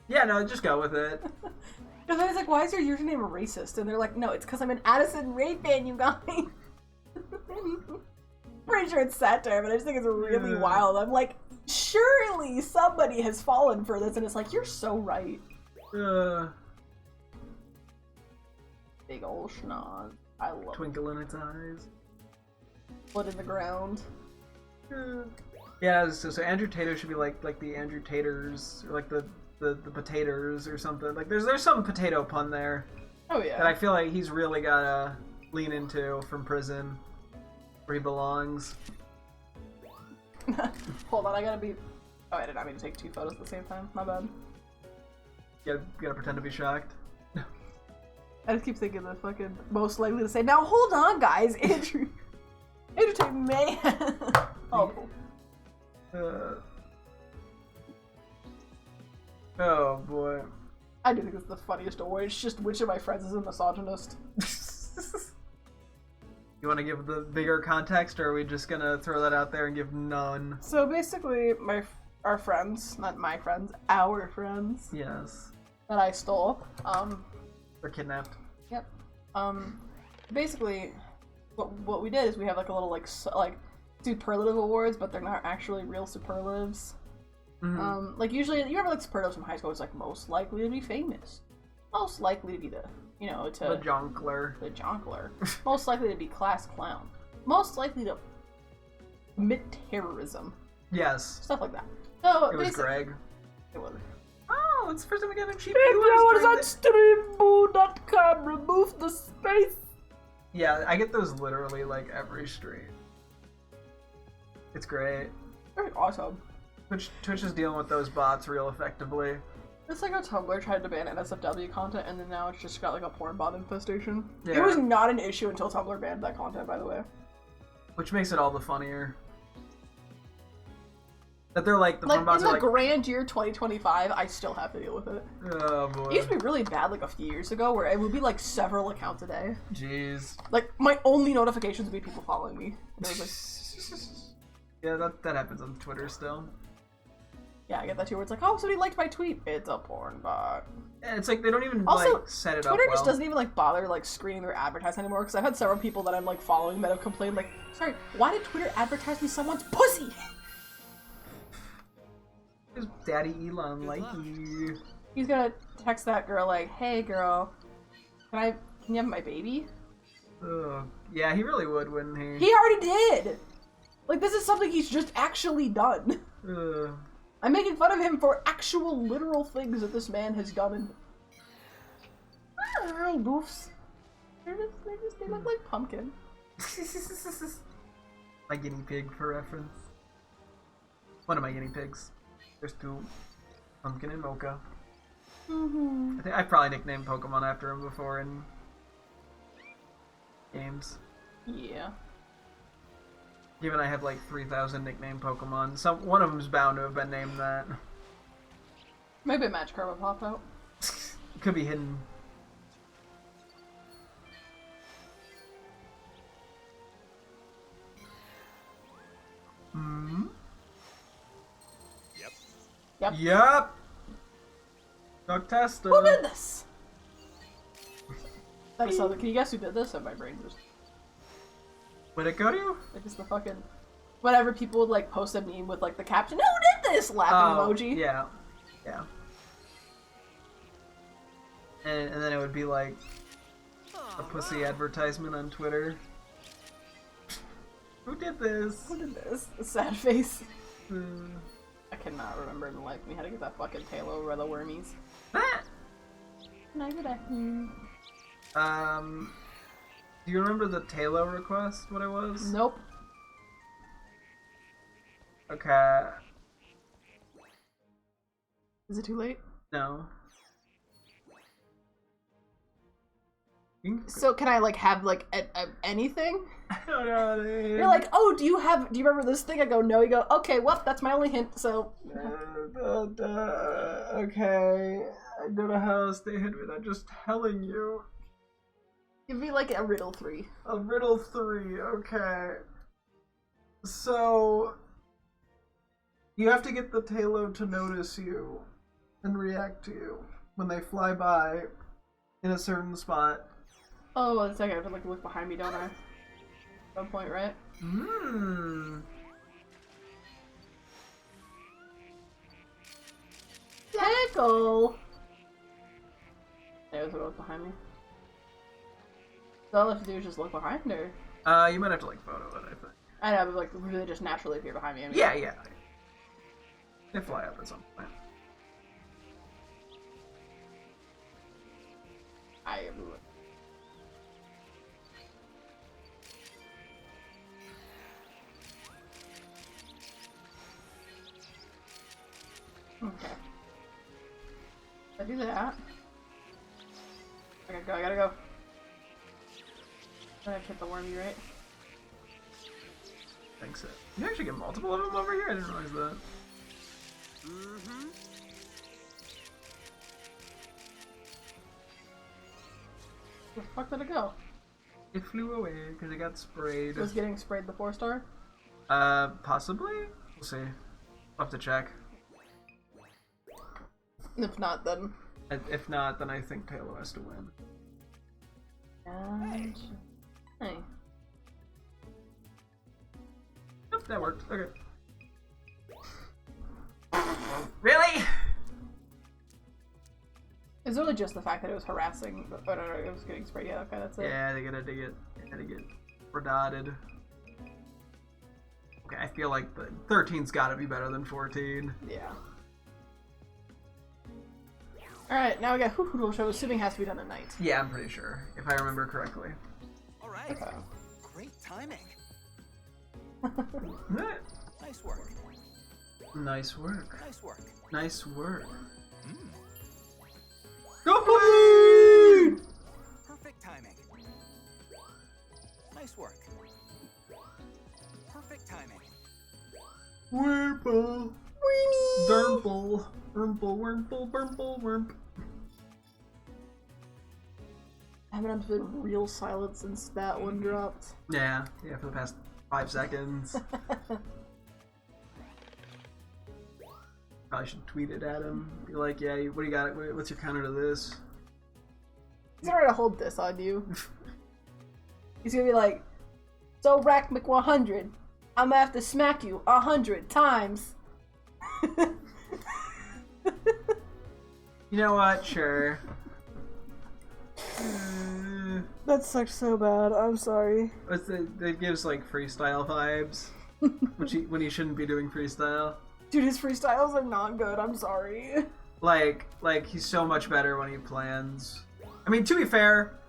Yeah, no, just go with it. Because I was like, why is your username a racist? And they're like, no, it's because I'm an Addison Rae fan, you guys. Pretty sure it's satire, but I just think it's really Yeah. wild. I'm like, surely somebody has fallen for this, and it's like, you're so right. Big ol' schnoz. I love Twinkle in its eyes. foot in the ground. Yeah, so Andrew Tater should be like the Andrew Taters, or like the potatoes or something. Like there's some potato pun there Oh that yeah. I feel like he's really gotta lean into from prison, where he belongs. Hold on, I gotta be... Oh, I did not mean to take two photos at the same time. My bad. You gotta pretend to be shocked. I just keep thinking the fucking most likely to say, now hold on guys, Andrew Tate may Oh, cool. Oh boy. I do think it's the funniest award. It's just which of my friends is a misogynist. You want to give the bigger context, or are we just gonna throw that out there and give none? So basically, our friends, not my friends, our friends. Yes. That I stole. Or kidnapped. Yep. Basically, what we did is we have like a little like superlative awards, but they're not actually real superlatives. Mm-hmm. Like usually, you remember like superlatives from high school? It's like most likely to be famous, most likely to be the jonkler, the jonkler, most likely to be class clown, most likely to commit terrorism. Yes. Stuff like that. So it was Greg. It was. Oh, it's the first time we got a cheap viewers on streamboo.com. Remove the space. Yeah, I get those literally like every stream. It's great. Very awesome. Twitch is dealing with those bots real effectively. It's like how Tumblr tried to ban NSFW content, and then now it's just got like a porn bot infestation. Yeah. It was not an issue until Tumblr banned that content, by the way. Which makes it all the funnier. That they're like, the porn Like, bots in are the grand year 2025, I still have to deal with it. Oh boy. It used to be really bad like a few years ago, where it would be like several accounts a day. Jeez. Like, my only notifications would be people following me. It was like... Yeah, that happens on Twitter still. Yeah, I get that too, where it's like, oh, somebody liked my tweet. It's a porn bot. Yeah, it's like they don't even Also, like set it Twitter up well. just doesn't even like bother like screening their advertising anymore, because I've had several people that I'm like following that have complained like, sorry, why did Twitter advertise me someone's pussy? Is Daddy Elon like you? He's gonna text that girl like, hey girl, can you have my baby? Ugh. Yeah, he really would, wouldn't he? He already did! Like, this is something he's just actually done. Ugh. I'm making fun of him for actual literal things that this man has done. Hi, boofs. They look like pumpkin. My guinea pig for reference. One of my guinea pigs. There's two. Pumpkin and Mocha. Mm-hmm. I think I've probably nicknamed Pokemon after him before in games. Yeah. Given I have like 3,000 nicknamed Pokemon, one of them's bound to have been named that. Maybe a Magikarp will pop out. Could be hidden. Hmm. Yep. Yep. Duck tester. Who did this? Can you guess who did this? And my brain just... Where'd it go to? Like, it's the fucking... Whenever people would, like, post a meme with, like, the caption, who did this? Laughing emoji. Yeah. Yeah. And then it would be, like, a pussy advertisement on Twitter. Who did this? Who did this? A sad face. Uh, I cannot remember in life me how to get that fucking Tailo or the wormies. ah! Do you remember the Tailo request, what it was? Nope. Okay. Is it too late? No. So can I, like, have, like, anything? I don't know. You're like, oh, do you remember this thing? I go, no. You go, okay, well, that's my only hint, so... Okay. I don't know how to stay hidden without just telling you. Give me, like, a riddle 3. A riddle 3, okay. So... You have to get the Tailo to notice you and react to you when they fly by in a certain spot. Oh, one second. I have to, like, look behind me, don't I? At some point, right? Hmm. Pickle! There's what was behind me. So all I have to do is just look behind her. You might have to, like, photo it, I think. I know, but, like, really just naturally appear behind me. I mean, Yeah. They fly up at some point. Okay. I do that. I gotta go. I gotta hit the wormy, right? I think so. You actually get multiple of them over here? I didn't realize that. Mm-hmm. Where the fuck did it go? It flew away because it got sprayed. Was getting sprayed the 4-star? Possibly? We'll see. I'll have to check. If not, then... If not, then I think Taylor has to win. And... Hey. Yep, that worked. Okay. Really? It's really just the fact that it was harassing. Oh, no, it was getting sprayed. Yeah, okay, that's it. Yeah, they gotta get redotted. Okay, I feel like the 13's gotta be better than 14. Yeah. Alright, now we got Hoo which I'm assuming has to be done at night. Yeah, I'm pretty sure, if I remember correctly. All right. Okay. Great timing. Eh, Nice work. nice work. Nice work. Nice work. Mm. Go Blade! Perfect timing. Nice work. Perfect timing. Wurmple. Weenie! Durmple. Wurmple. Wurmple. I haven't been real silent since that one dropped. Yeah, for the past 5 seconds. Probably should tweet it at him. Be like, yeah, what do you got? What's your counter to this? He's gonna hold this on you. He's gonna be like, so Rack Mc100, I'm gonna have to smack you 100 times. You know what? Sure. That sucked so bad. I'm sorry. It gives like freestyle vibes, when he shouldn't be doing freestyle. Dude, his freestyles are not good. I'm sorry. Like he's so much better when he plans. I mean, to be fair,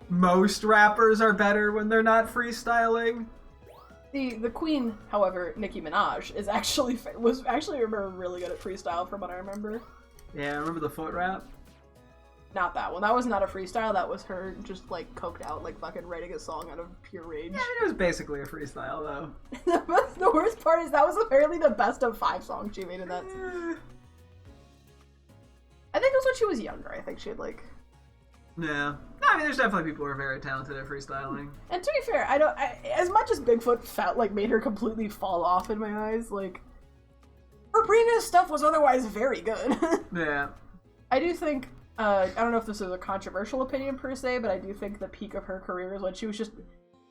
most rappers are better when they're not freestyling. The queen, however, Nicki Minaj, is actually was remember really good at freestyle from what I remember. Yeah, remember the foot rap? Not that one. That was not a freestyle. That was her just like coked out, like fucking writing a song out of pure rage. Yeah, I mean, it was basically a freestyle though. The worst part is that was apparently the best of 5 songs she made in that. I think it was when she was younger. I think she had like. Yeah. No, I mean, there's definitely people who are very talented at freestyling. And to be fair, as much as Bigfoot felt like made her completely fall off in my eyes, like her previous stuff was otherwise very good. Yeah. I do think. I don't know if this is a controversial opinion per se, but I do think the peak of her career is when she was just,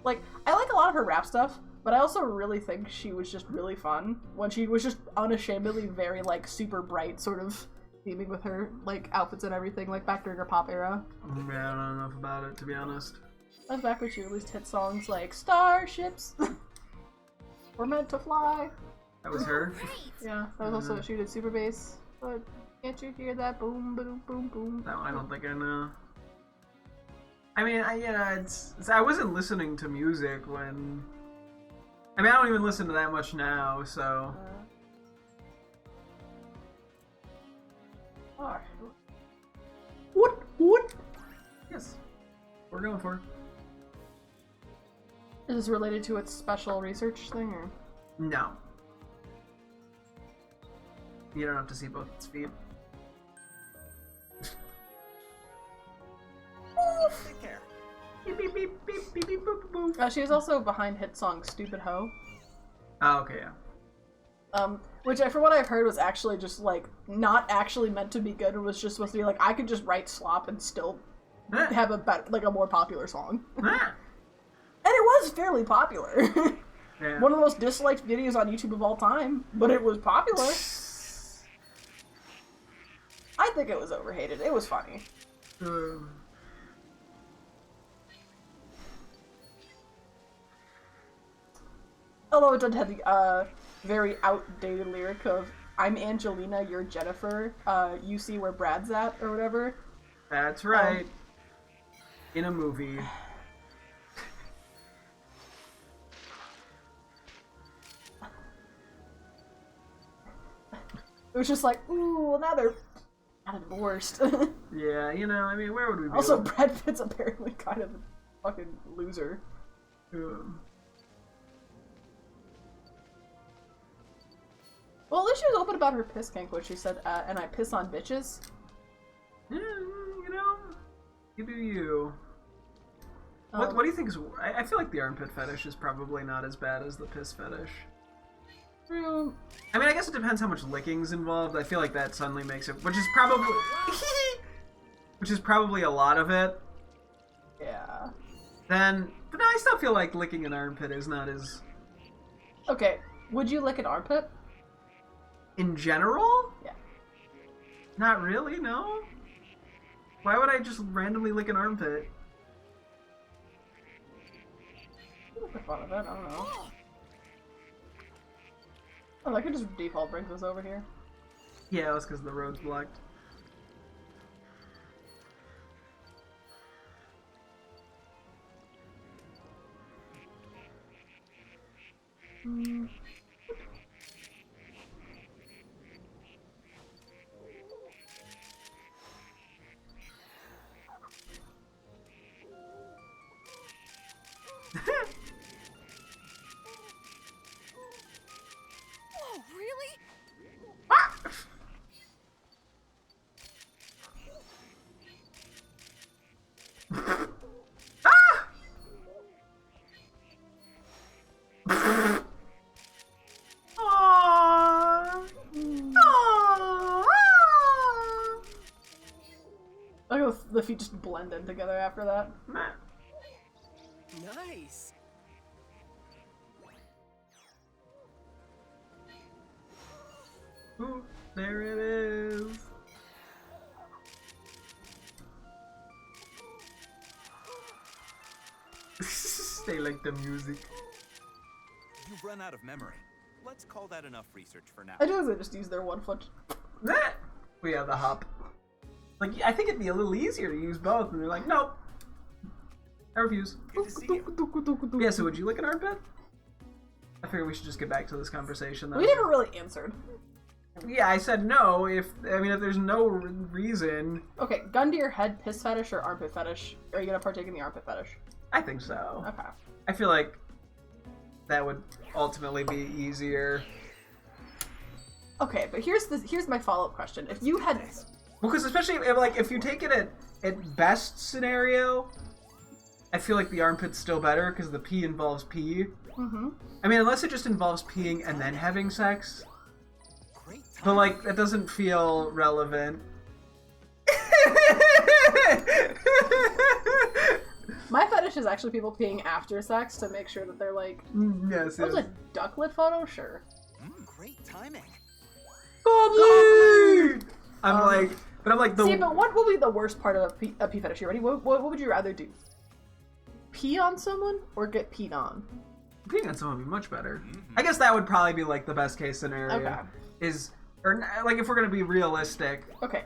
like, I like a lot of her rap stuff, but I also really think she was just really fun when she was just unashamedly very, like, super bright, sort of theming with her, like, outfits and everything, like, back during her pop era. Yeah, I don't know enough about it, to be honest. That was back when she released hit songs like Starships, We're Meant to Fly. That was her? Yeah, that was also, she did Super Bass, but... Can't you hear that boom, boom, boom, boom? No, I don't think I know. I mean, I wasn't listening to music when... I mean, I don't even listen to that much now, so... What? Yes. We're going for. Is this related to its special research thing, or? No. You don't have to see both its feet. Take care. Beep, beep, beep, beep, beep, beep, boop, boop, boop. She was also behind hit song Stupid Ho. Oh, okay, yeah. Which for what I've heard was actually just like not actually meant to be good. It was just supposed to be like I could just write slop and still have a more popular song. And it was fairly popular. Yeah. One of the most disliked videos on YouTube of all time, but it was popular. I think it was overhated. It was funny. Although it did have the very outdated lyric of "I'm Angelina, you're Jennifer. You see where Brad's at," or whatever. That's right. In a movie. It was just like, ooh, now they're kind of divorced. Yeah, you know, I mean, where would we be? Also, Brad Pitt's apparently kind of a fucking loser. Well, at least she was open about her piss kink, which she said, and I piss on bitches. Yeah, you know, You do you. What do you think is... I feel like the armpit fetish is probably not as bad as the piss fetish. Hmm. I mean, I guess it depends how much licking's involved. I feel like that suddenly makes it... Which is probably... which is probably a lot of it. Yeah. Then... But no, I still feel like licking an armpit is not as... Okay, would you lick an armpit? In general? Yeah. Not really, no. Why would I just randomly lick an armpit? Make fun of it, I don't know. Oh, I could just default bring this over here. Yeah, that's because the road's blocked. Whoa, really? I go the feet just blend in together after that. Nice. Ooh, there it is. They like the music. You've run out of memory. Let's call that enough research for now. I do they just use their one foot. We have the hop. Like, I think it'd be a little easier to use both, and they're like, nope. I refuse. Good to see you. Yeah, so would you lick an armpit? I figure we should just get back to this conversation, though. We never really answered. Yeah, I said no. If there's no reason, Okay, gun to your head, piss fetish or armpit fetish? Are you gonna partake in the armpit fetish? I think so. Okay. I feel like that would ultimately be easier. Okay, but here's my follow-up question. If you had... Because especially if you take it at best scenario, I feel like the armpit's still better because the pee involves pee. Mm-hmm. I mean, unless it just involves peeing and then having sex. Great time. But like, that doesn't feel relevant. My fetish is actually people peeing after sex to make sure that they're like... Yes, That was yes. a ducklet photo? Sure. Great timing. Goblin! I'm like the... See, but what will be the worst part of a pee fetish? You ready? What would you rather do? Pee on someone or get peed on? Peeing on someone would be much better. I guess that would probably be like the best case scenario. Okay. Or like if we're gonna be realistic. Okay.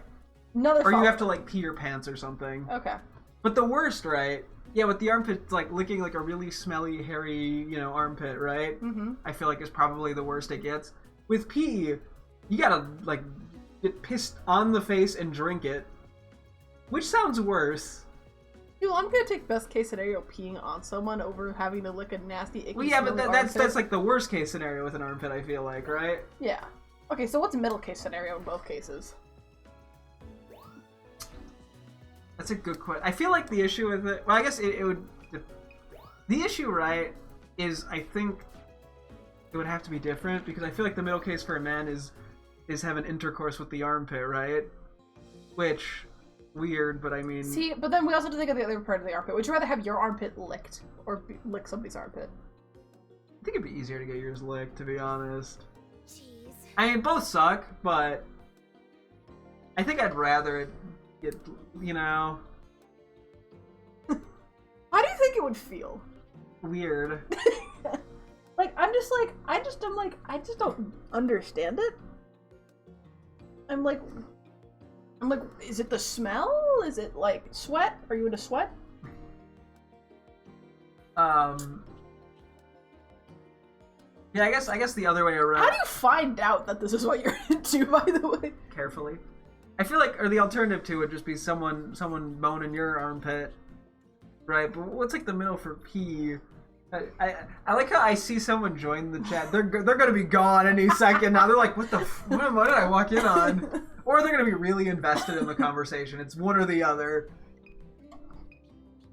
Another Or you follow-up. have to like pee your pants or something. Okay. But the worst, right? Yeah, with the armpit, like licking like a really smelly, hairy, armpit, right? Mm-hmm. I feel like is probably the worst it gets. With pee, you gotta like get pissed on the face and drink it, which sounds worse. Dude, I'm gonna take best case scenario peeing on someone over having to lick a nasty, icky, Well, yeah, but smelly that's armpit. like the worst case scenario with an armpit. I feel like, right? Yeah. Okay, so what's middle case scenario in both cases? That's a good question. I feel like the issue with it... Well, I guess it would... The issue, right, is I think it would have to be different, because I feel like the middle case for a man is having intercourse with the armpit, right? Which, weird, but I mean... See, but then we also have to think of the other part of the armpit. Would you rather have your armpit licked or lick somebody's armpit? I think it'd be easier to get yours licked, to be honest. Jeez. I mean, both suck, but... I think I'd rather it get, How do you think it would feel? weird. I just don't understand it. I'm like, is it the smell? Is it like sweat? Are you into sweat? Yeah, I guess the other way around. How do you find out that this is what you're into, by the way? Carefully. I feel like, or the alternative to would just be someone moaning your armpit, right? But what's like the middle for pee? I like how I see someone join the chat. They're gonna be gone any second now. They're like, what did I walk in on? Or they're gonna be really invested in the conversation. It's one or the other.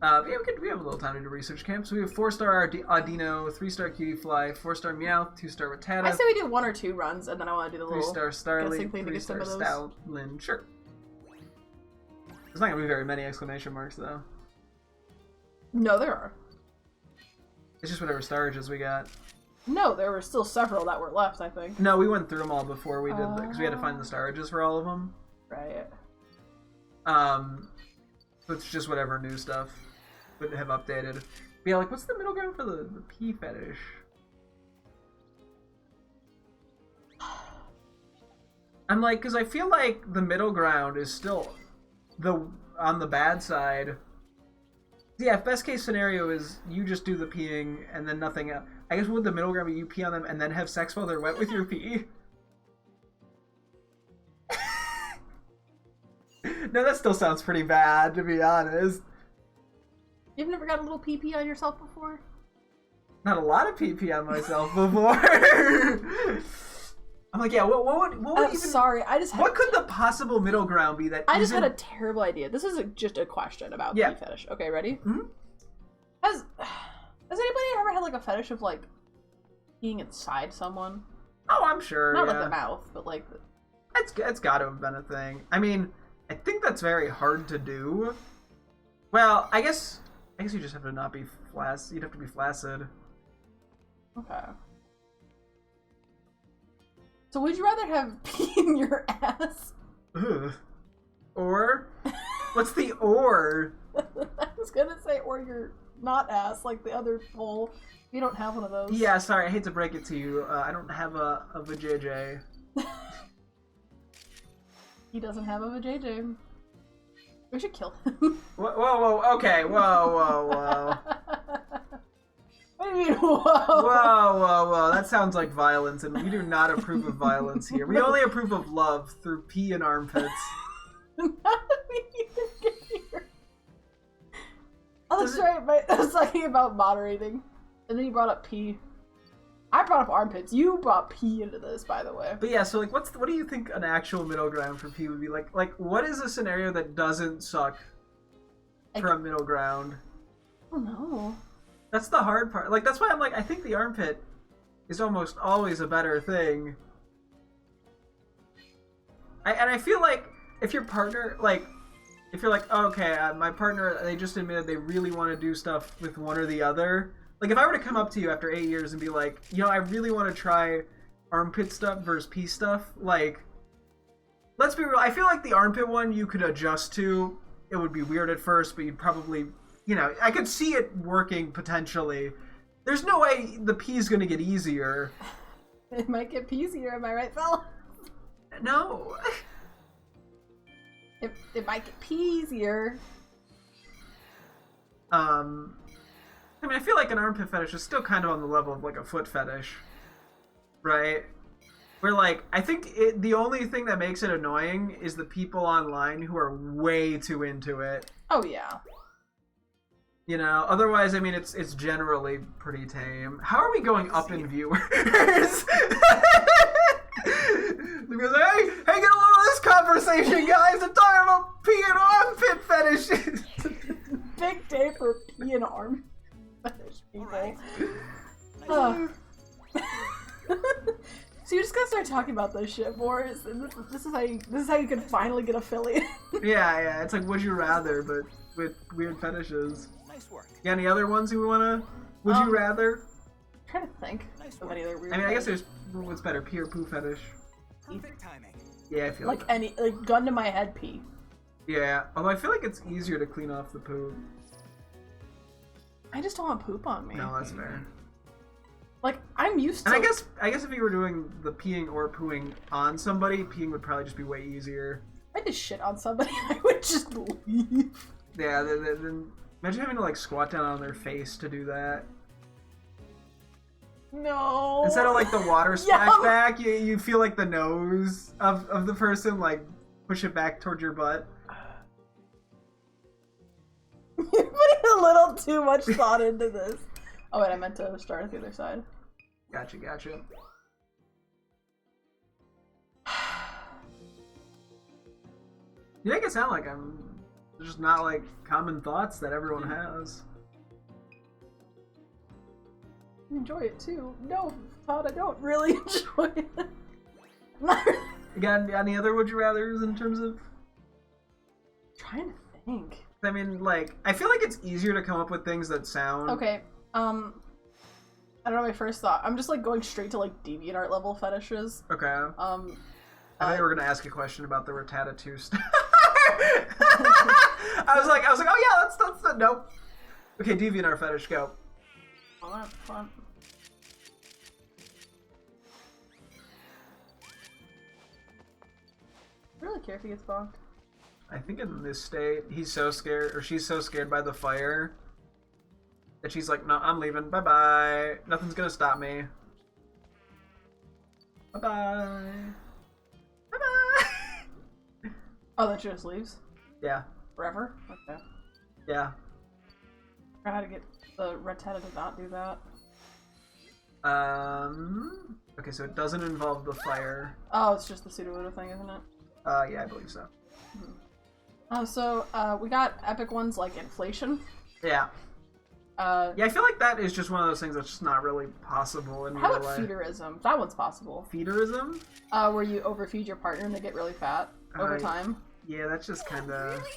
Yeah, we have a little time to do research camp. So we have 4-star Audino, 3-star Cutie Fly, 4-star Meowth, 2-star Rattata. I say we do 1 or 2 runs, and then I want to do the little 3-star Starly, guessing thing to get some 3-star of those. Stoutland. Sure. There's not gonna be very many exclamation marks though. No, there are. It's just whatever starages we got. No, there were still several that were left, I think. No, we went through them all before we did because we had to find the starages for all of them. Right. So it's just whatever new stuff would have updated. But yeah, like what's the middle ground for the pea fetish? I'm like, because I feel like the middle ground is still on the bad side. Yeah, if best case scenario is you just do the peeing and then nothing else. I guess would the middle ground be you pee on them and then have sex while they're wet with your pee? No, that still sounds pretty bad, to be honest. You've never got a little pee-pee on yourself before? Not a lot of pee-pee on myself before. I'm like, yeah, what would I'm even... sorry, I just had... What could the possible middle ground be that I just had a terrible idea. This is just a question about pee fetish. Okay, ready? Mm-hmm. Has anybody ever had, like, a fetish of, like, peeing inside someone? Oh, I'm sure, Not like the mouth, but, like... It's got to have been a thing. I mean, I think that's very hard to do. Well, I guess you just have to not be flaccid. You'd have to be flaccid. Okay. So would you rather have pee in your ass? Ugh. Or? What's the or? I was gonna say, or your not ass, like the other pole. You don't have one of those. Yeah, sorry, I hate to break it to you. I don't have a vajayjay. He doesn't have a vajayjay. We should kill him. Whoa, okay, whoa. What do you mean, whoa? Whoa. That sounds like violence, and we do not approve of violence here. We only approve of love through pee and armpits. Oh, that's right, but I was talking about moderating. And then you brought up pee. I brought up armpits. You brought pee into this, by the way. But yeah, so like, what do you think an actual middle ground for pee would be? Like, what is a scenario that doesn't suck for a middle ground? I don't know. That's the hard part. Like, that's why I'm like, I think the armpit is almost always a better thing. And I feel like if your partner, like, if you're like, oh, okay, my partner, they just admitted they really want to do stuff with one or the other. Like, if I were to come up to you after 8 years and be like, you know, I really want to try armpit stuff versus pee stuff, like, let's be real, I feel like the armpit one you could adjust to. It would be weird at first, but you'd probably, you know, I could see it working potentially. There's no way the pee's gonna get easier. It might get peasier, am I right, fella? No. It might get peasier. I mean, I feel like an armpit fetish is still kind of on the level of, like, a foot fetish. Right? Where, like, I think the only thing that makes it annoying is the people online who are way too into it. Oh, yeah. You know? Otherwise, I mean, it's generally pretty tame. How are we going up in viewers? Because, hey, get a load of this conversation, guys! I'm talking about pee and armpit fetishes! Big day for pee and arm fetish people. Right. Oh. So you just gotta start talking about this shit more. This is how you can finally get affiliate. Yeah, it's like Would You Rather, but with weird fetishes. Nice work. You got any other ones you wanna? Would you rather? I'm trying to think of any other weird. I mean, I guess there's what's better, pee or poo fetish. Perfect timing. Yeah, I feel like any gun to my head pee. Yeah, although I feel like it's easier to clean off the poo. I just don't want poop on me. No, that's fair. Like, I'm used to. And I guess if you were doing the peeing or pooing on somebody, peeing would probably just be way easier. If I just shit on somebody, I would just leave. Yeah, then imagine having to like squat down on their face to do that. No. Instead of like the water splashback, you feel like the nose of the person like push it back towards your butt. You're putting a little too much thought into this. Oh wait, I meant to start at the other side. Gotcha. You make it sound like I'm They're just not like common thoughts that everyone has. You enjoy it too. No, Todd, I don't really enjoy it. You got any other would you rather's in terms of? Trying to think. I mean, like, I feel like it's easier to come up with things that sound. Okay, I don't know my first thought. I'm just like going straight to like DeviantArt level fetishes. Okay. I thought you were gonna ask a question about the Rattata 2 stuff. I was like, oh yeah, that's nope. Okay, DeviantArt fetish, go. Hold on. I really care if he gets bonked. I think in this state, he's so scared, or she's so scared by the fire that she's like, no, I'm leaving. Bye bye. Nothing's gonna stop me. Bye bye. Bye bye. Oh, that just leaves? Yeah. Forever? Okay. Yeah. I had to get the Rattata to not do that. Okay, so it doesn't involve the fire. Oh, it's just the pseudo thing, isn't it? Yeah, I believe so. So we got epic ones like inflation. Yeah. Yeah, I feel like that is just one of those things that's just not really possible in How real about life. feederism? That one's possible. Feederism? Where you overfeed your partner and they get really fat over time. Yeah, that's just kind of... Really?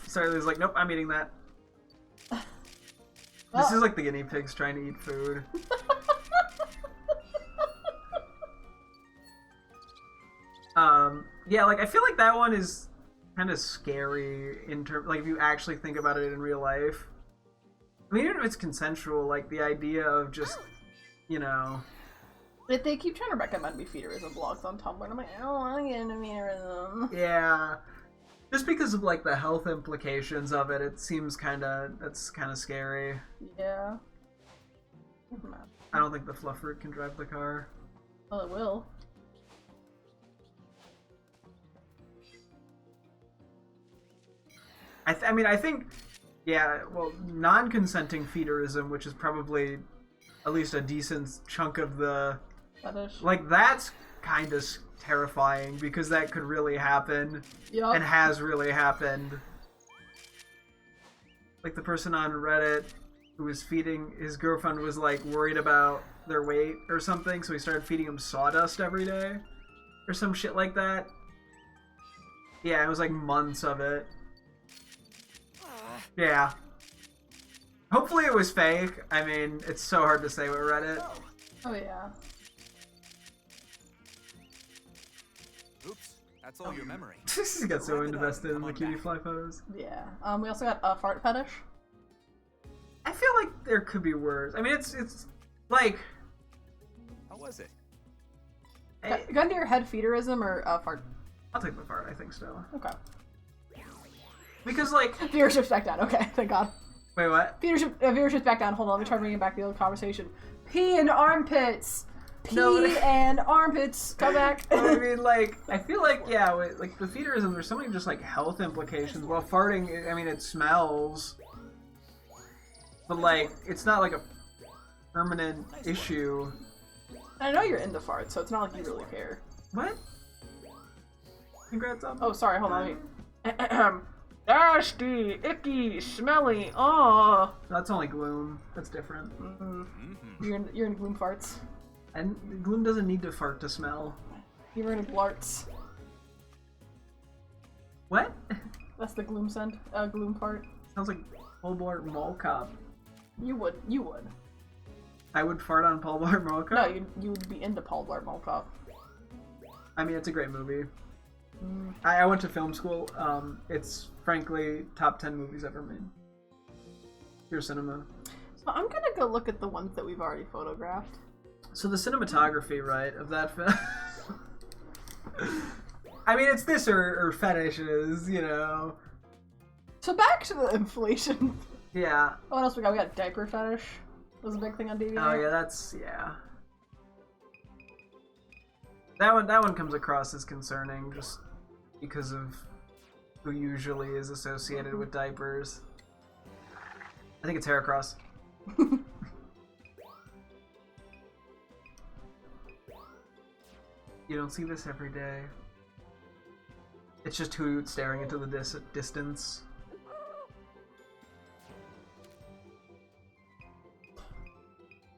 Sorry, Liz, like, nope, I'm eating that. This is like the guinea pigs trying to eat food. Yeah, like, I feel like that one is kind of scary in terms, like, if you actually think about it in real life. I mean, even if it's consensual, like, the idea of just, you know... But they keep trying to recommend me feederism blogs on Tumblr, and I'm like, I don't want to get into feederism. Yeah. Just because of, like, the health implications of it, it seems that's kind of scary. Yeah. I don't think the fluffer can drive the car. Well, it will. I think, yeah, well, non-consenting feederism, which is probably at least a decent chunk of the... Fetish. Like, that's kind of terrifying, because that could really happen, Yup. and has really happened. Like, the person on Reddit who was feeding, his girlfriend was, like, worried about their weight or something, so he started feeding him sawdust every day, or some shit like that. Yeah, it was, like, months of it. Yeah. Hopefully it was fake. I mean, it's so hard to say with Reddit. Oh, yeah. Oops, that's all your memory. He got so invested in the cutie fly photos. Yeah. We also got a fart fetish. I feel like there could be worse. I mean, it's like... How was it? Gun to your head feederism or fart? I'll take the fart, I think, still. Okay. Because, like... Viewership's back down. Okay, thank God. Wait, what? Viewership's back down. Hold on, let me try bringing back the old conversation. Pee and armpits! Pee No. and armpits! Come back! I mean, like, I feel like, yeah, with, like, the feederism, there's so many just, like, health implications. Well, farting, I mean, it smells. But, like, it's not, like, a permanent issue. I know you're into farts, so it's not like you really care. What? Congrats on... Oh, sorry, hold on. Nasty, icky, smelly, oh. That's only gloom. That's different. You're in gloom farts. And gloom doesn't need to fart to smell. You're in glarts. What? That's the gloom scent. Gloom fart. Sounds like Paul Blart Mall Cop. You would. I would fart on Paul Blart Mall Cop? No, you would be into Paul Blart Mall Cop. I mean, it's a great movie. I went to film school. It's frankly top 10 movies ever made. Pure cinema. So I'm gonna go look at the ones that we've already photographed. So the cinematography, right, of that film... I mean, it's this or fetishes, you know. So back to the inflation. Yeah. What else we got? We got diaper fetish. Was a big thing on DVR. Oh yeah, that's... yeah. That one comes across as concerning, just because of who usually is associated with diapers. I think it's hair cross. You don't see this every day. It's just Hoot staring into the distance.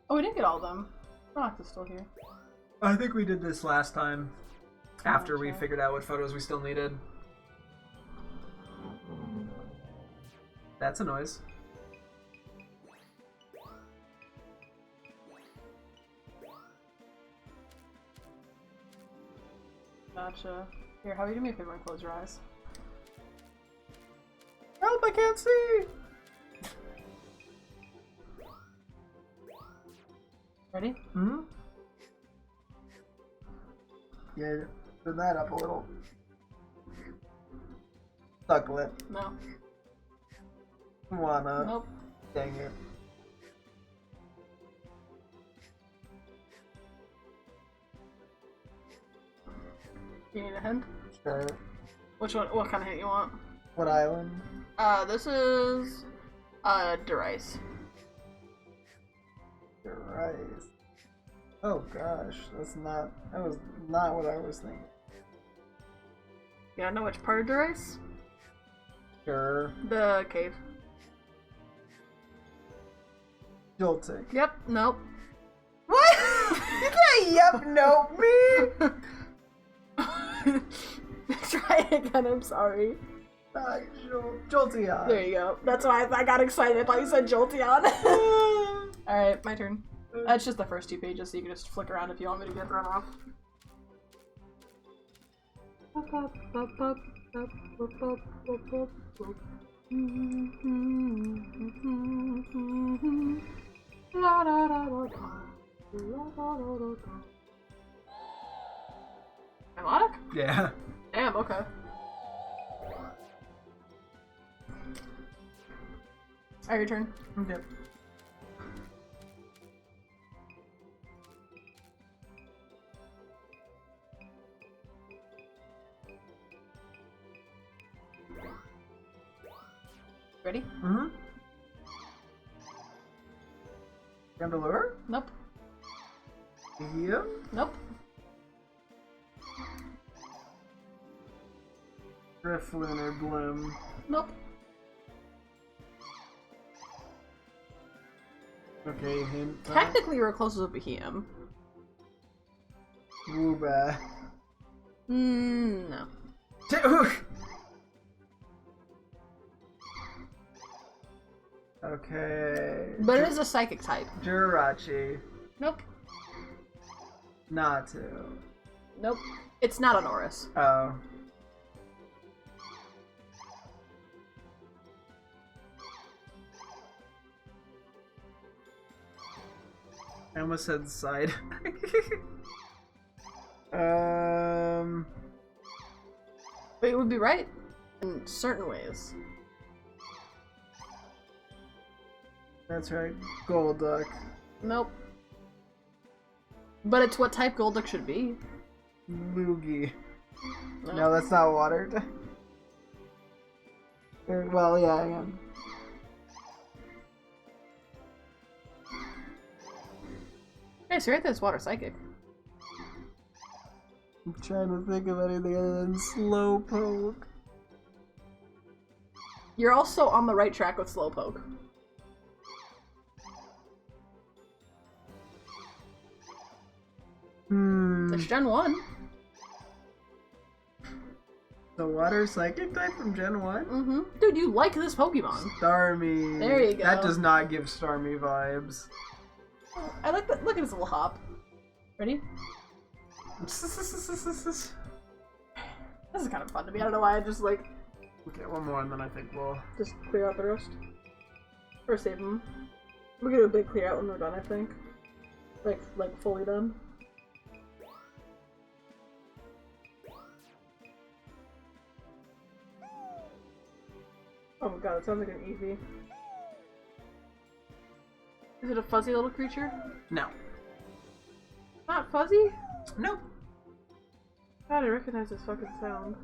Oh, we didn't get all of them. Rock is still here. I think we did this last time. After we Gotcha. figured out what photos we still needed. That's a noise. Gotcha. Here, how about you do me a favor and close your eyes? Help, I can't see! Ready? Hmm? Yeah, turn that up a little. Suckle it. No. Wanna. Nope. Dang it. You need a hint? Sure. Which one? What kind of hint you want? What island? This is Derice. Rice. Oh gosh, that was not what I was thinking. You don't know which part of Derice? Sure. The cave. Joltic. Yep. Nope. What? You can't yep nope me! Try it again. I'm sorry. Jolteon. There you go. That's why I got excited. I thought you said Jolteon. Alright, my turn. That's just the first 2 pages, so you can just flick around if you want me to get thrown off. Melodic? Yeah. Damn, okay. Alright, your turn. Okay. Ready? Mm-hmm. Chandelure? Nope. Here? Nope. Drifloon Bloom. Nope. Okay, hint. Technically, you were closest with Behem. Wooba. No. Okay. But it is a psychic type. Jirachi. Nope. Natu. Nope. It's not an Oris. Oh. I almost said side. But it would be right in certain ways. That's right. Golduck. Nope. But it's what type Golduck should be. Loogie. No. No, that's not watered. Well, yeah, I am. Okay, so right there, it's water psychic. I'm trying to think of anything other than Slowpoke. You're also on the right track with Slowpoke. It's Gen 1. The water psychic type from Gen 1? Mm-hmm. Dude, you like this Pokemon. Starmie. There you go. That does not give Starmie vibes. I like that. Look at his little hop. Ready? This is kind of fun to me. I don't know why I just like Okay, one more and then I think we'll... just clear out the rest. Or save them. We're gonna do a big clear out when we're done, I think. Like fully done. Oh my god, it sounds like an Eevee. Is it a fuzzy little creature? No. Not fuzzy? No. God, I recognize this fucking sound.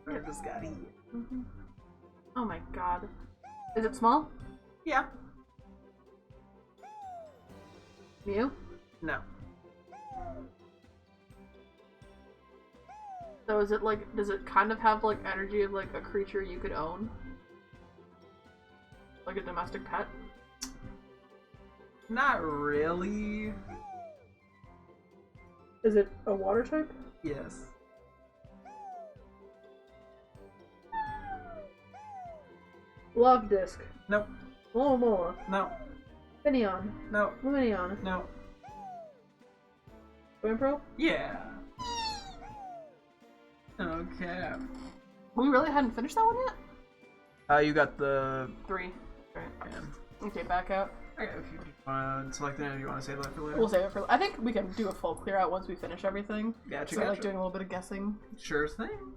I just got eat. Oh my god. Is it small? Yeah. Mew? No. So is it like, does it kind of have like energy of like a creature you could own? Like a domestic pet? Not really. Is it a water type? Yes. Love Disc. Nope. Mola. No. Finneon. No. Luminion. No. Wimpro? Yeah. Okay. We really hadn't finished that one yet? You got the... 3. Right. Yeah. Okay, back out. Okay, if you want to select it, or do you want to save that for later? We'll save it for. I think we can do a full clear out once we finish everything. Gotcha, So gotcha. like doing a little bit of guessing. Sure thing.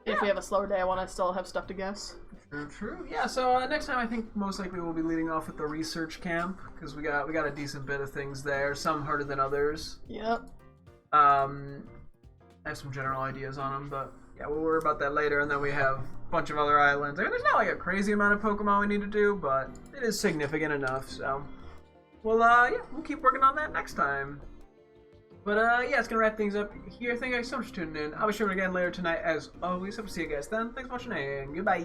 If we have a slower day, I want to still have stuff to guess. True, true. Yeah, so next time I think most likely we'll be leading off with the research camp, because we got a decent bit of things there, some harder than others. Yep. I have some general ideas on them, but yeah, we'll worry about that later, and then we have a bunch of other islands. I mean, there's not like a crazy amount of Pokemon we need to do, but it is significant enough, so... Well, yeah, we'll keep working on that next time. But, yeah, it's gonna wrap things up here. Thank you guys so much for tuning in. I'll be streaming again later tonight, as always. Hope to see you guys then. Thanks for watching, and goodbye!